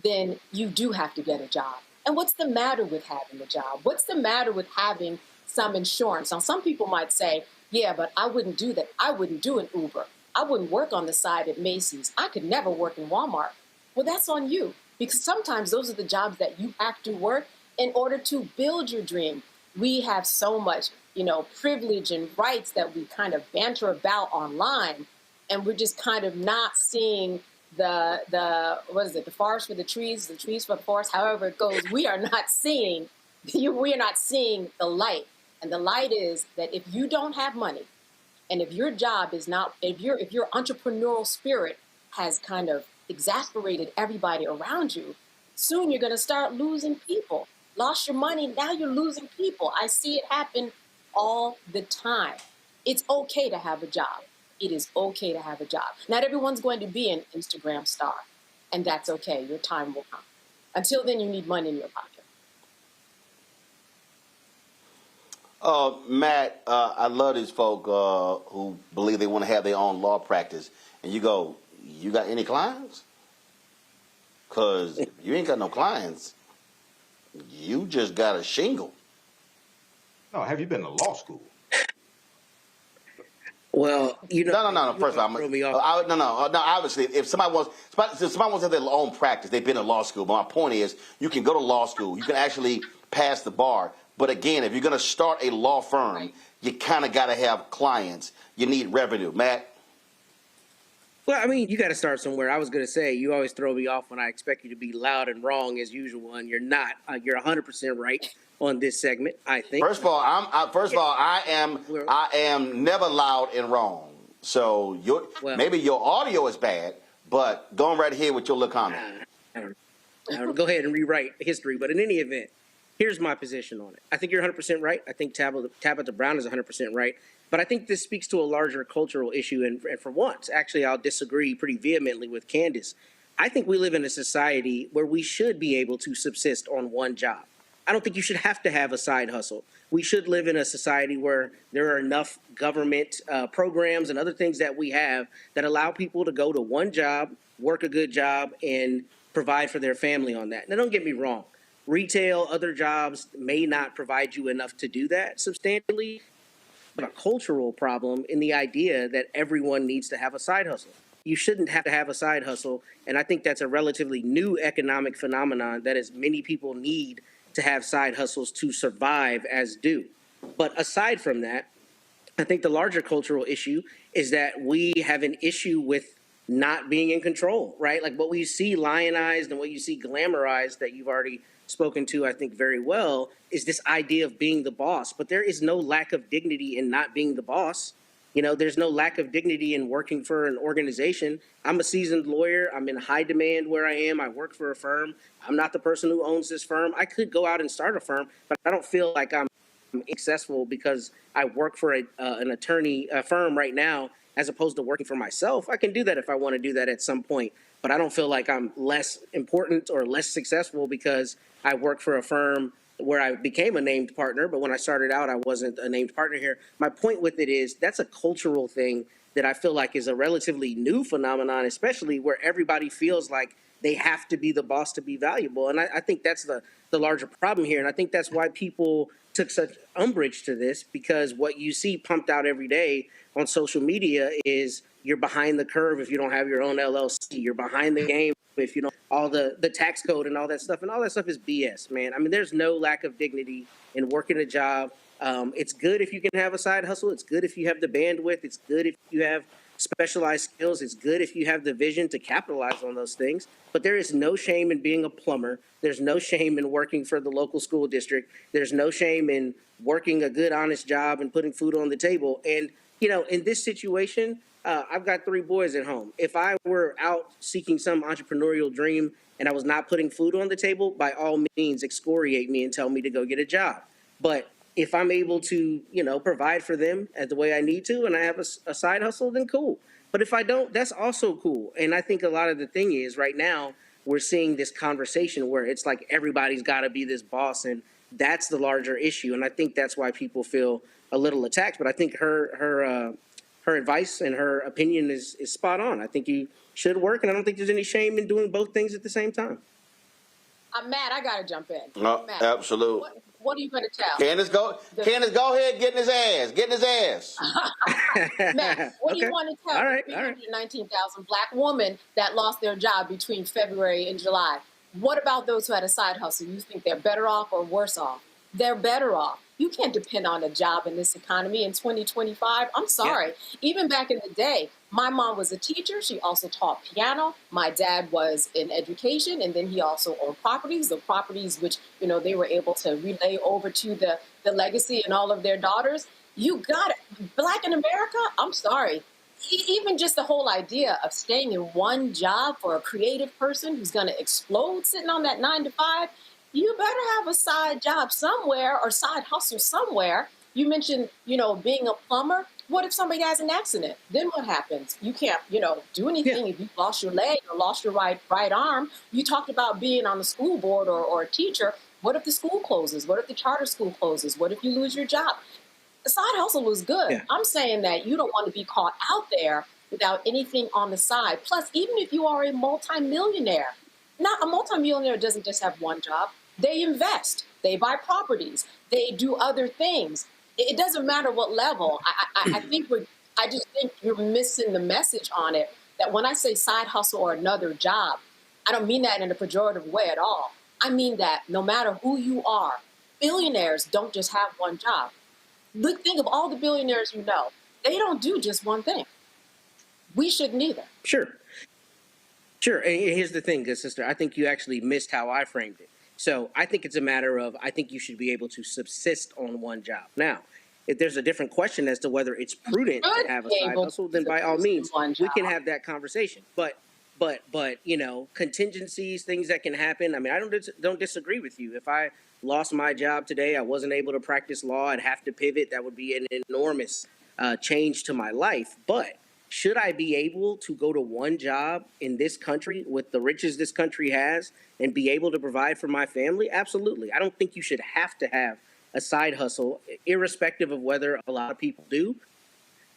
then you do have to get a job. And what's the matter with having a job? What's the matter with having some insurance? Now, some people might say, yeah, but I wouldn't do that. I wouldn't do an Uber. I wouldn't work on the side at Macy's. I could never work in Walmart. Well, that's on you, because sometimes those are the jobs that you have to work in order to build your dream. We have so much, privilege and rights that we kind of banter about online, and we're just kind of not seeing the forest for the trees for the forest, however it goes. We are not seeing the light. And the light is that if you don't have money, and if your job is not, if your entrepreneurial spirit has kind of exasperated everybody around you, soon you're going to start losing people. Lost your money, now you're losing people. I see it happen all the time. It's okay to have a job. It is okay to have a job. Not everyone's going to be an Instagram star, and that's okay. Your time will come. Until then, you need money in your pocket. Matt, I love these folk who believe they want to have their own law practice. And you go, you got any clients? Because if you ain't got no clients, you just got a shingle. No, have you been to law school? Well, No. First of all, obviously, if somebody wants to have their own practice, they've been to law school. But my point is, you can go to law school. You can actually pass the bar. But again, if you're going to start a law firm, you kind of got to have clients. You need revenue. Matt? Well, I mean, you got to start somewhere. I was going to say, you always throw me off when I expect you to be loud and wrong as usual, and you're not. You're 100% right on this segment, I think. First of all, I am never loud and wrong. So maybe your audio is bad, but go on right here with your little comment. I don't go ahead and rewrite history, but in any event, here's my position on it. I think you're 100% right. I think Tabitha Brown is 100% right. But I think this speaks to a larger cultural issue. And for once, actually, I'll disagree pretty vehemently with Candace. I think we live in a society where we should be able to subsist on one job. I don't think you should have to have a side hustle. We should live in a society where there are enough government programs and other things that we have that allow people to go to one job, work a good job, and provide for their family on that. Now, don't get me wrong. Retail, other jobs may not provide you enough to do that substantially, but a cultural problem in the idea that everyone needs to have a side hustle. You shouldn't have to have a side hustle, and I think that's a relatively new economic phenomenon that as many people need to have side hustles to survive as do. But aside from that, I think the larger cultural issue is that we have an issue with not being in control, right? Like what we see lionized and what you see glamorized that you've already spoken to, I think, very well, is this idea of being the boss. But there is no lack of dignity in not being the boss. There's no lack of dignity in working for an organization. I'm a seasoned lawyer. I'm in high demand where I am. I work for a firm. I'm not the person who owns this firm. I could go out and start a firm, but I don't feel like I'm successful because I work for an attorney firm right now as opposed to working for myself. I can do that if I want to do that at some point, but I don't feel like I'm less important or less successful because I work for a firm where I became a named partner, but when I started out, I wasn't a named partner here. My point with it is that's a cultural thing that I feel like is a relatively new phenomenon, especially where everybody feels like they have to be the boss to be valuable. And I think that's the larger problem here. And I think that's why people took such umbrage to this, because what you see pumped out every day on social media is you're behind the curve if you don't have your own LLC. You're behind the game if you don't all the tax code and all that stuff. And all that stuff is BS, man. I mean, there's no lack of dignity in working a job. It's good if you can have a side hustle. It's good if you have the bandwidth. It's good if you have specialized skills. It's good if you have the vision to capitalize on those things, but there is no shame in being a plumber. There's no shame in working for the local school district. There's no shame in working a good, honest job and putting food on the table. And, you know, in this situation, I've got 3 boys at home. If I were out seeking some entrepreneurial dream and I was not putting food on the table, by all means, excoriate me and tell me to go get a job. But if I'm able to, you know, provide for them as the way I need to, and I have a side hustle, then cool. But if I don't, that's also cool. And I think a lot of the thing is right now we're seeing this conversation where it's like everybody's got to be this boss, and that's the larger issue. And I think that's why people feel a little attacked. But I think her advice and her opinion is spot on. I think you should work, and I don't think there's any shame in doing both things at the same time. I'm mad. I got to jump in. No, absolutely. What are you going to tell? Candace, go ahead, get in his ass. Matt, what do you want to tell the 319,000 black women that lost their job between February and July? What about those who had a side hustle? You think they're better off or worse off? They're better off. You can't depend on a job in this economy in 2025. I'm sorry. Yeah. Even back in the day, my mom was a teacher. She also taught piano. My dad was in education, and then he also owned properties, the properties which, you know, they were able to relay over to the legacy and all of their daughters. You got it. Black in America, I'm sorry. Even just the whole idea of staying in one job for a creative person who's going to explode sitting on that 9 to 5, you better have a side job somewhere or side hustle somewhere. You mentioned, you know, being a plumber. What if somebody has an accident? Then what happens? You can't, you know, do anything if you lost your leg or lost your right arm. You talked about being on the school board or a teacher. What if the school closes? What if the charter school closes? What if you lose your job? The side hustle is good. Yeah. I'm saying that you don't want to be caught out there without anything on the side. Plus, even if you are a multimillionaire, not a multimillionaire doesn't just have one job. They invest. They buy properties. They do other things. It doesn't matter what level. I just think you're missing the message on it. That when I say side hustle or another job, I don't mean that in a pejorative way at all. I mean that no matter who you are, billionaires don't just have one job. Think of all the billionaires you know. They don't do just one thing. We shouldn't either. Sure. And here's the thing, good sister. I think you actually missed how I framed it. So I think it's a matter of, I think you should be able to subsist on one job. Now, if there's a different question as to whether it's prudent to have a side hustle, then by all means, we can have that conversation. But you know, contingencies, things that can happen. I mean, I don't disagree with you. If I lost my job today, I wasn't able to practice law, I'd have to pivot. That would be an enormous change to my life. But should I be able to go to one job in this country with the riches this country has and be able to provide for my family? Absolutely. I don't think you should have to have a side hustle, irrespective of whether a lot of people do.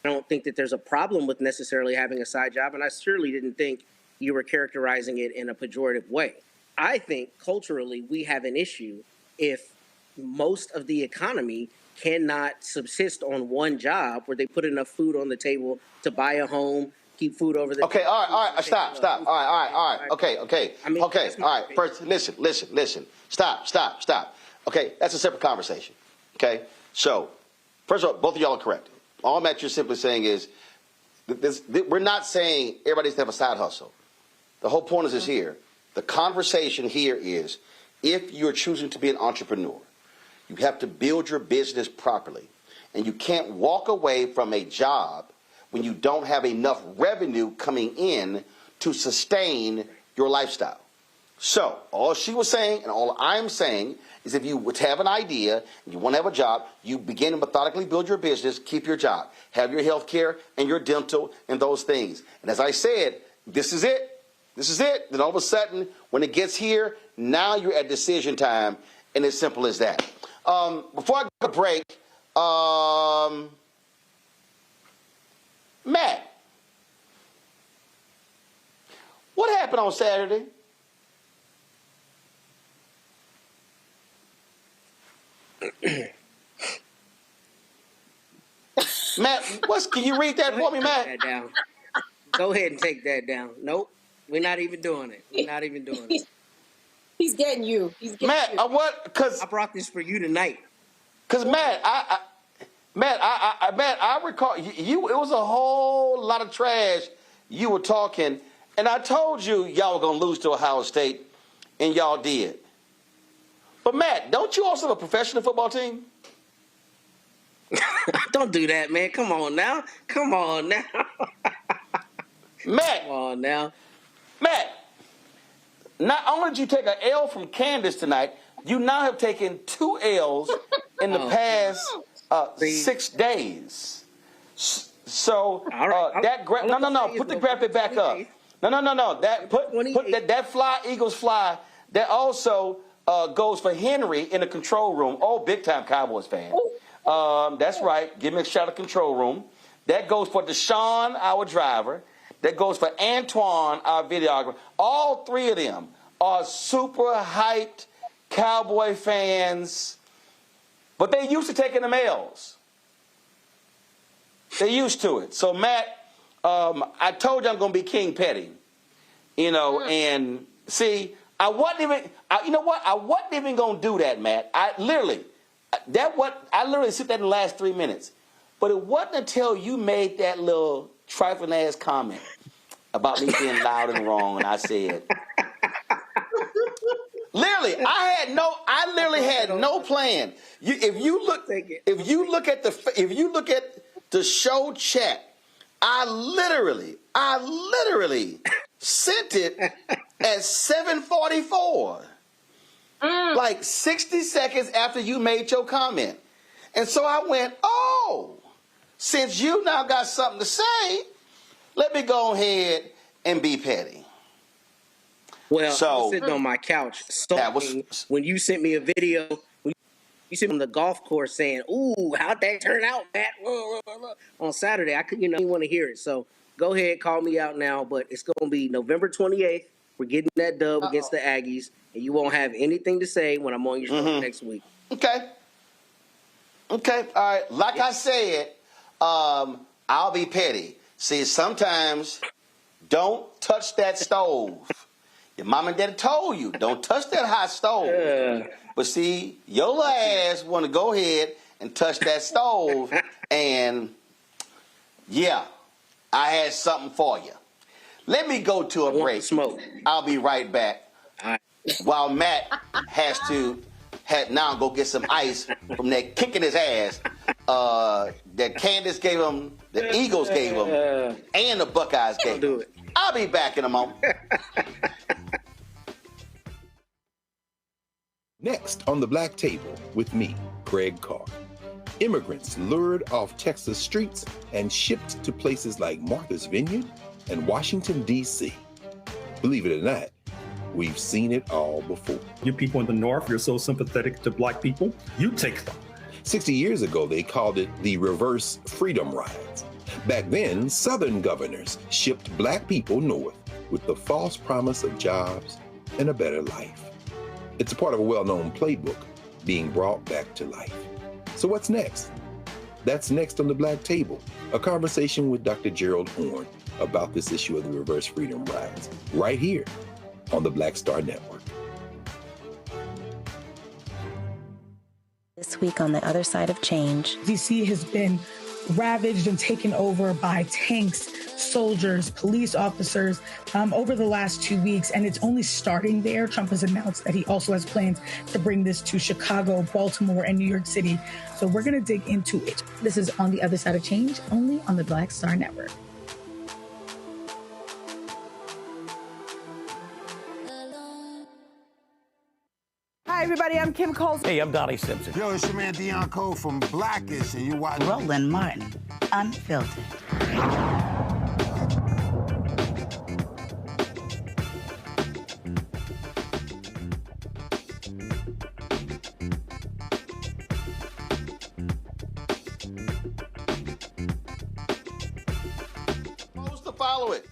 I don't think that there's a problem with necessarily having a side job, and I surely didn't think you were characterizing it in a pejorative way. I think culturally we have an issue if most of the economy cannot subsist on one job where they put enough food on the table to buy a home, keep food over the Okay, all right, stop. All right. Okay. I mean, okay, all right. First, listen. Stop. Okay, that's a separate conversation. Okay? So, first of all, both of y'all are correct. All Matt you're simply saying is, we're not saying everybody needs to have a side hustle. The whole point is this here. The conversation here is, if you're choosing to be an entrepreneur, you have to build your business properly. And you can't walk away from a job when you don't have enough revenue coming in to sustain your lifestyle. So all she was saying and all I'm saying is if you would have an idea and you want to have a job, you begin to methodically build your business, keep your job, have your health care and your dental and those things. And as I said, this is it. Then all of a sudden, when it gets here, now you're at decision time, and it's simple as that. Before I go to break, Matt, what happened on Saturday? Matt, can you read that for me, Matt? That down. Go ahead and take that down. Nope, we're not even doing it. He's getting you. Matt, what? Because I brought this for you tonight. Because Matt, Matt, I recall you. It was a whole lot of trash. You were talking, and I told you y'all were gonna lose to Ohio State, and y'all did. But Matt, don't you also have a professional football team? Don't do that, man. Come on now. Come on now. Matt. Come on now. Matt, not only did you take an L from Candace tonight, you now have taken 2 L's in the past 6 days. So put the graphic back up. No. That fly, Eagles fly. That also goes for Henry in the control room. Oh, big time Cowboys fan. That's right. Give me a shout out control room. That goes for Deshaun, our driver. That goes for Antoine, our videographer. All 3 of them are super hyped Cowboy fans, but they used to taking the L's. They used to it. So Matt, I told you I'm going to be King Petty, and see, I wasn't even. I wasn't even going to do that, Matt. I literally said that in the last 3 minutes, but it wasn't until you made that little trifling ass comment about me being loud and wrong, and I said, literally, I literally had no plan. If you look at the show chat, I literally sent it at 7:44, like 60 seconds after you made your comment, and so I went, oh, since you now got something to say, let me go ahead and be petty. Well, I was sitting on my couch when you sent me a video. You sent me on the golf course saying, "Ooh, how'd that turn out, Matt?" On Saturday, I didn't want to hear it. So go ahead, call me out now. But it's going to be November 28th. We're getting that dub against the Aggies, and you won't have anything to say when I'm on your show next week. Okay. All right. Like I said, I'll be petty. See, sometimes don't touch that stove. Your mom and dad told you, don't touch that hot stove. But see, your little ass want to go ahead and touch that stove. And, yeah, I had something for you. Let me go to a break. Smoke. I'll be right back. While Matt has to now go get some ice from that kick in his ass that Candace gave him, the Eagles gave him, and the Buckeyes gave him. I'll be back in a moment. Next on the Black Table with me, Craig Carr. Immigrants lured off Texas streets and shipped to places like Martha's Vineyard and Washington, D.C. Believe it or not, we've seen it all before. You people in the North, you're so sympathetic to black people, you take them. 60 years ago, they called it the reverse freedom rides. Back then, Southern governors shipped black people north with the false promise of jobs and a better life. It's a part of a well-known playbook being brought back to life. So what's next? That's next on the Black Table, a conversation with Dr. Gerald Horne about this issue of the reverse freedom rides, right here on the Black Star Network. This week on The Other Side of Change. DC has been ravaged and taken over by tanks, soldiers, police officers over the last 2 weeks, and it's only starting there. Trump has announced that he also has plans to bring this to Chicago, Baltimore, and New York City. So we're going to dig into it. This is On the Other Side of Change, only on the Black Star Network. Hi, everybody. I'm Kim Coles. Hey, I'm Donnie Simpson. Yo, it's your man Deion Cole from Blackish, and you watch Roland Martin, Unfiltered. Supposed to follow it.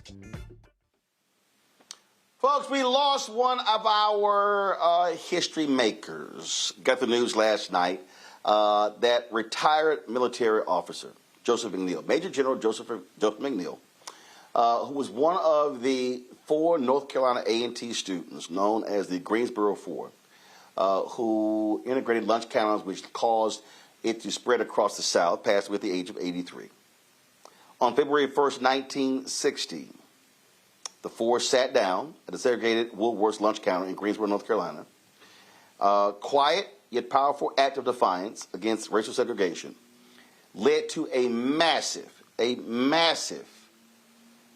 Folks, we lost one of our history makers. Got the news last night that retired military officer, Joseph McNeil, Major General Joseph McNeil, who was one of the 4 North Carolina A&T students known as the Greensboro Four, who integrated lunch counters, which caused it to spread across the South, passed away at the age of 83. On February 1st, 1960, the four sat down at a segregated Woolworth's lunch counter in Greensboro, North Carolina. Quiet yet powerful act of defiance against racial segregation led to a massive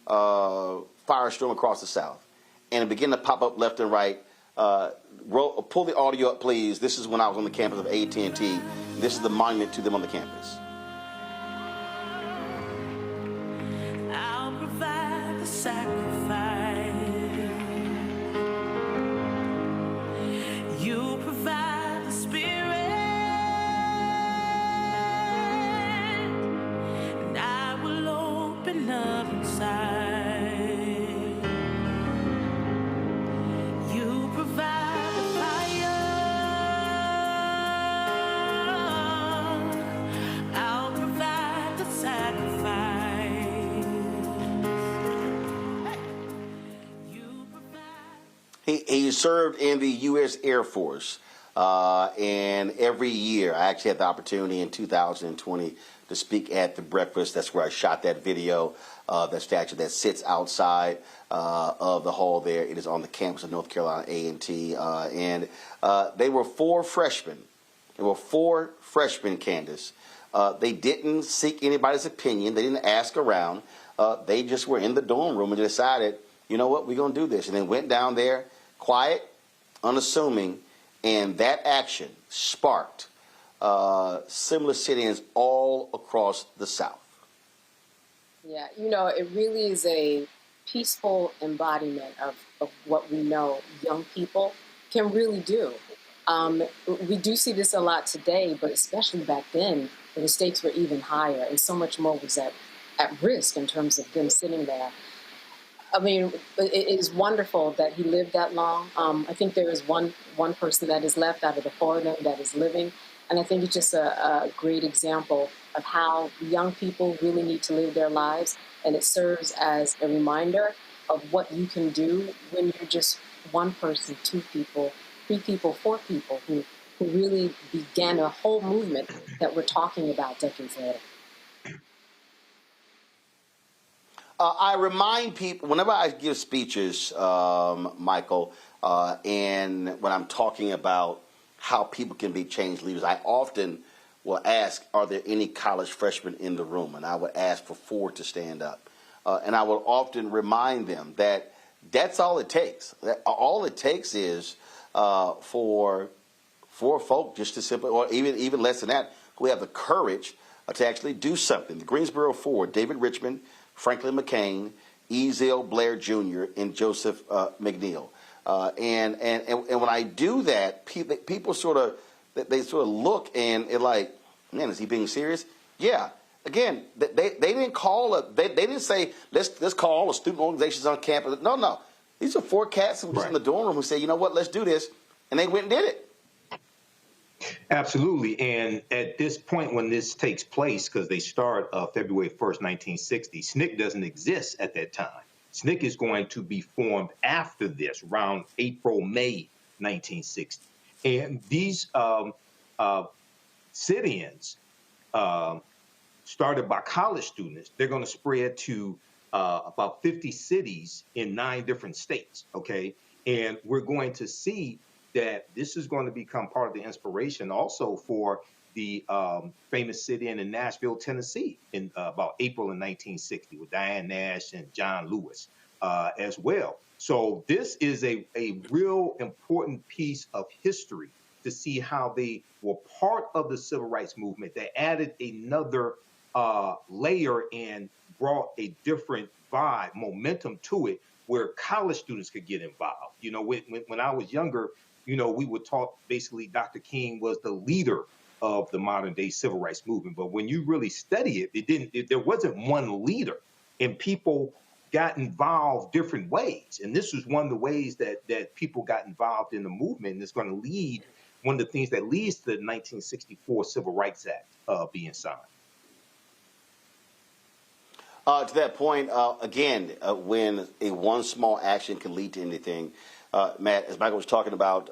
firestorm across the South. And it began to pop up left and right. Pull the audio up, please. This is when I was on the campus of AT&T. This is the monument to them on the campus. I'll provide the sacrifice. You provide the spirit. And I will open up inside. You provide the fire. I'll provide the sacrifice. He served in the U.S. Air Force, and every year, I actually had the opportunity in 2020 to speak at the breakfast. That's where I shot that video, that statue that sits outside of the hall there. It is on the campus of North Carolina A&T, and they were four freshmen. There were four freshmen, Candace. They didn't seek anybody's opinion. They didn't ask around. They just were in the dorm room and decided, you know what, we're going to do this. And then went down there, quiet, unassuming, and that action sparked similar sit-ins all across the South. Yeah, it really is a peaceful embodiment of what we know young people can really do. We do see this a lot today, but especially back then, the stakes were even higher, and so much more was at risk in terms of them sitting there. I mean, it is wonderful that he lived that long. I think there is one person that is left out of the four of them that is living. And I think it's just a great example of how young people really need to live their lives. And it serves as a reminder of what you can do when you're just one person, two people, three people, four people who really began a whole movement that we're talking about decades later. I remind people, whenever I give speeches, Michael, and when I'm talking about how people can be change leaders, I often will ask, are there any college freshmen in the room? And I would ask for four to stand up. And I will often remind them that that's all it takes. All it takes is for folk just to simply, or even less than that, who have the courage to actually do something. The Greensboro Four, David Richmond, Franklin McCain, Ezell Blair Jr., and Joseph McNeil. And when I do that, people sort of look and it's like, man, is he being serious? Yeah. Again, they didn't call they didn't say let's call all the student organizations on campus. No. These are four cats who were in the dorm room who said, you know what, let's do this, and they went and did it. Absolutely. And at this point when this takes place, because they start February 1st, 1960, SNCC doesn't exist at that time. SNCC is going to be formed after this, around April, May 1960. And these sit-ins started by college students. They're going to spread to about 50 cities in 9 different states, okay? And we're going to see that this is going to become part of the inspiration also for the famous sit-in in Nashville, Tennessee in about April of 1960 with Diane Nash and John Lewis as well. So this is a real important piece of history to see how they were part of the civil rights movement. They added another layer and brought a different vibe, momentum to it, where college students could get involved. You know, when I was younger, you know, we were taught basically Dr. King was the leader of the modern day civil rights movement. But when you really study it, there wasn't one leader, and people got involved different ways. And this was one of the ways that people got involved in the movement. And it's going to lead, one of the things that leads to the 1964 Civil Rights Act being signed. To that point, again, when one small action can lead to anything, Matt, as Michael was talking about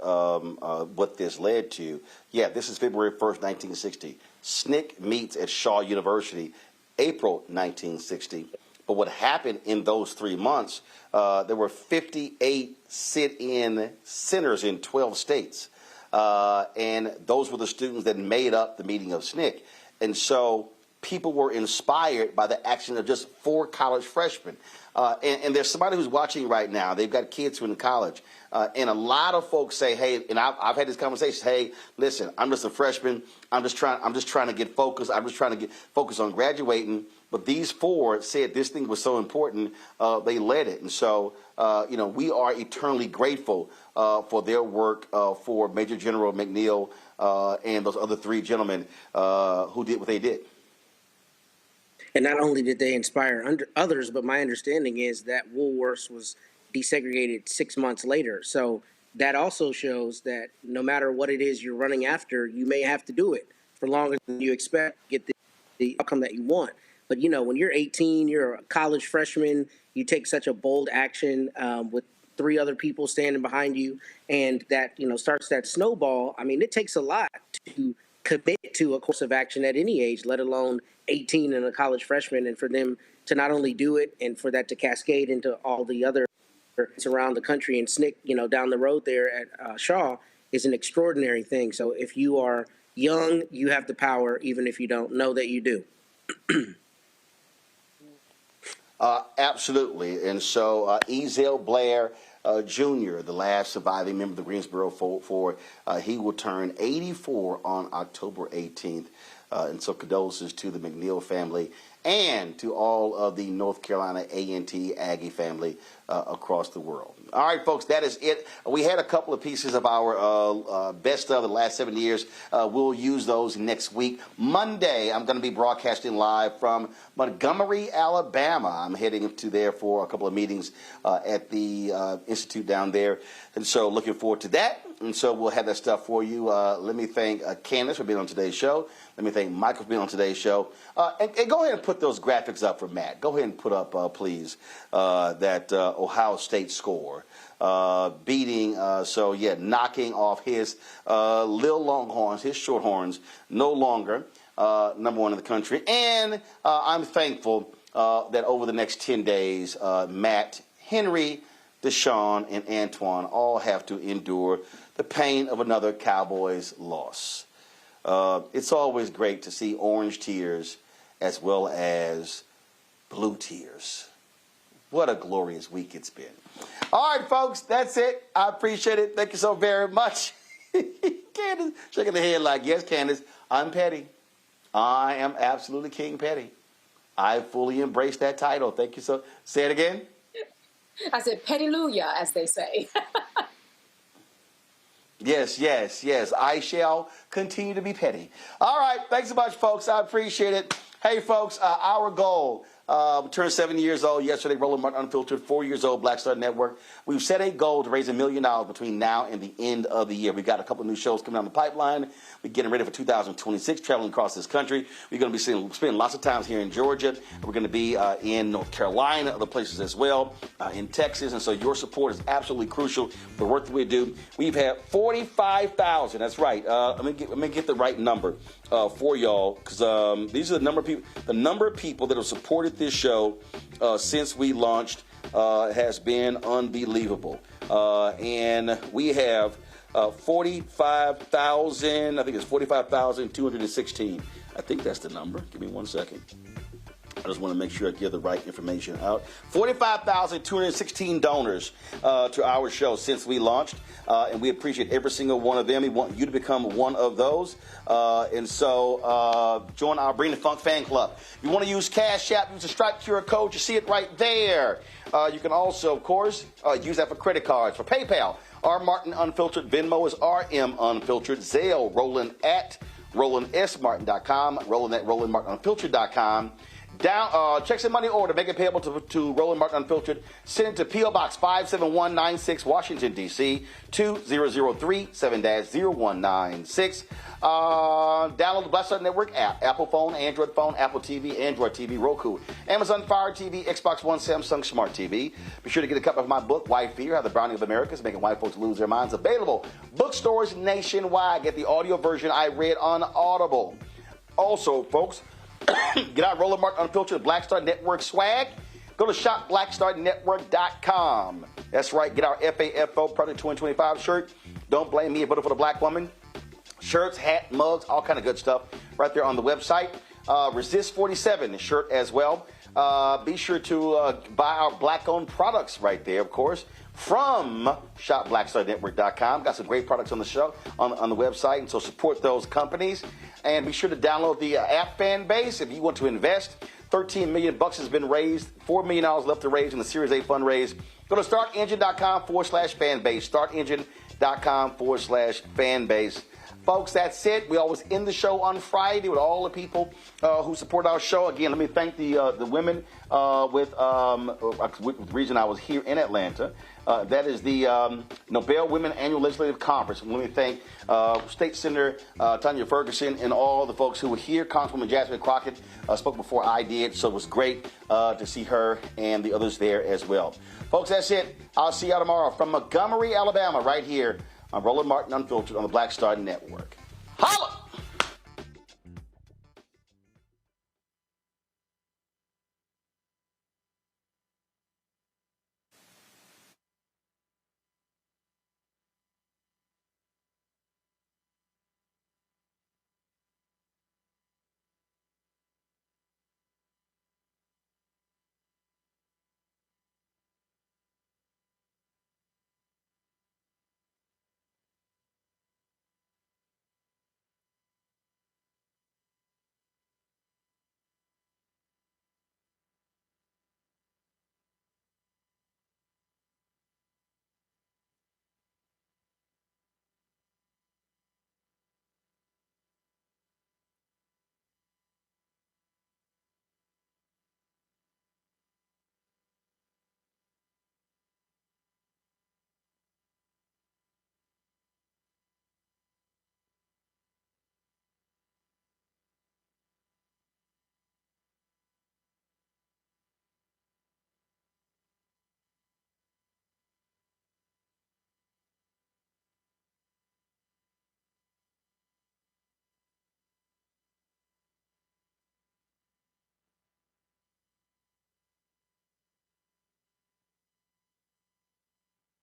what this led to, yeah, this is February 1st, 1960. SNCC meets at Shaw University, April 1960. But what happened in those 3 months, there were 58 sit-in centers in 12 states. And those were the students that made up the meeting of SNCC. And so people were inspired by the action of just 4 college freshmen. And there's somebody who's watching right now. They've got kids who are in college. And a lot of folks say, hey, and I've had this conversation, hey, listen, I'm just a freshman. I'm just trying to get focused. I'm just trying to get focused on graduating. But these 4 said this thing was so important, they led it. And so, we are eternally grateful for their work, for Major General McNeil and those other 3 gentlemen who did what they did. And not only did they inspire others, but my understanding is that Woolworths was desegregated 6 months later. So that also shows that no matter what it is you're running after, you may have to do it for longer than you expect to get the outcome that you want. But, when you're 18, you're a college freshman, you take such a bold action with 3 other people standing behind you, and that, starts that snowball. I mean, it takes a lot to commit to a course of action at any age, let alone 18 and a college freshman, and for them to not only do it and for that to cascade into all the other around the country and SNCC, down the road there at Shaw is an extraordinary thing. So if you are young, you have the power, even if you don't know that you do. Absolutely. And so Ezell Blair Jr., the last surviving member of the Greensboro Four, he will turn 84 on October 18th. And so condolences to the McNeil family and to all of the North Carolina A&T Aggie family across the world. All right, folks, that is it. We had a couple of pieces of our best of the last 7 years. We'll use those next week. Monday, I'm going to be broadcasting live from Montgomery, Alabama. I'm heading to there for a couple of meetings at the Institute down there. And so looking forward to that. And so we'll have that stuff for you. Let me thank Candace for being on today's show. Let me thank Michael for being on today's show. And go ahead and put those graphics up for Matt. Go ahead and put up, please, that Ohio State score. Beating, knocking off his little Longhorns, his Shorthorns, no longer number 1 in the country. And I'm thankful that over the next 10 days, Matt, Henry, Deshaun, and Antoine all have to endure the pain of another Cowboys loss. It's always great to see orange tears as well as blue tears. What a glorious week it's been. All right, folks, that's it. I appreciate it. Thank you so very much. Candace shaking her head like, yes, Candace, I'm petty. I am absolutely King Petty. I fully embrace that title. Thank you so. Say it again. I said pettylujah, as they say. Yes. I shall continue to be petty. All right. Thanks so much, folks. I appreciate it. Hey, folks, our goal. We turned 7 years old yesterday, Roland Martin Unfiltered, 4 years old, Black Star Network. We've set a goal to raise $1 million between now and the end of the year. We've got a couple of new shows coming down the pipeline. We're getting ready for 2026, traveling across this country. We're going to be spending lots of time here in Georgia. We're going to be in North Carolina, other places as well, in Texas. And so your support is absolutely crucial for the work that we do. We've had 45,000. That's right. Let me get the right number for y'all, because these are the number of people that have supported this show since we launched has been unbelievable. And we have 45,000, I think it's 45,216. I think that's the number. Give me 1 second. I just want to make sure I give the right information out. 45,216 donors to our show since we launched, and we appreciate every single one of them. We want you to become one of those, and so join our Bring the Funk fan club. If you want to use Cash App, use the Stripe QR code. You see it right there. You can also, of course, use that for credit cards, for PayPal. R. Martin Unfiltered. Venmo is RM Unfiltered. Zelle, Roland at RolandSMartin.com. Roland at RolandMartinUnfiltered.com. Checks and money order. Make it payable to Roland Martin Unfiltered. Send it to P.O. Box 57196, Washington, D.C. 20037-0196. Download the Black Star Network app. Apple phone, Android phone, Apple TV, Android TV, Roku, Amazon Fire TV, Xbox One, Samsung Smart TV. Be sure to get a copy of my book, White Fear, How the Browning of America is Making White Folks Lose Their Minds. Available bookstores nationwide. Get the audio version I read on Audible. Also, folks, get our Roland Martin Unfiltered Black Star Network swag. Go to shopblackstarnetwork.com. That's right. Get our FAFO Project 2025 shirt. Don't blame me. I voted for the black woman. Shirts, hat, mugs, all kind of good stuff right there on the website. Resist 47 shirt as well. Be sure to buy our black-owned products right there, of course, from shopblackstarnetwork.com. Got some great products on the show, on the website, and so support those companies. And be sure to download the app Fanbase if you want to invest. $13 million has been raised, $4 million left to raise in the Series A fundraise. Go to startengine.com/fanbase, startengine.com/fanbase. Folks, that's it. We always end the show on Friday with all the people who support our show. Again, let me thank the women with the reason I was here in Atlanta. That is the Nobel Women Annual Legislative Conference. And let me thank State Senator Tanya Ferguson and all the folks who were here. Congresswoman Jasmine Crockett spoke before I did, so it was great to see her and the others there as well. Folks, that's it. I'll see y'all tomorrow from Montgomery, Alabama, right here on Roland Martin Unfiltered on the Black Star Network.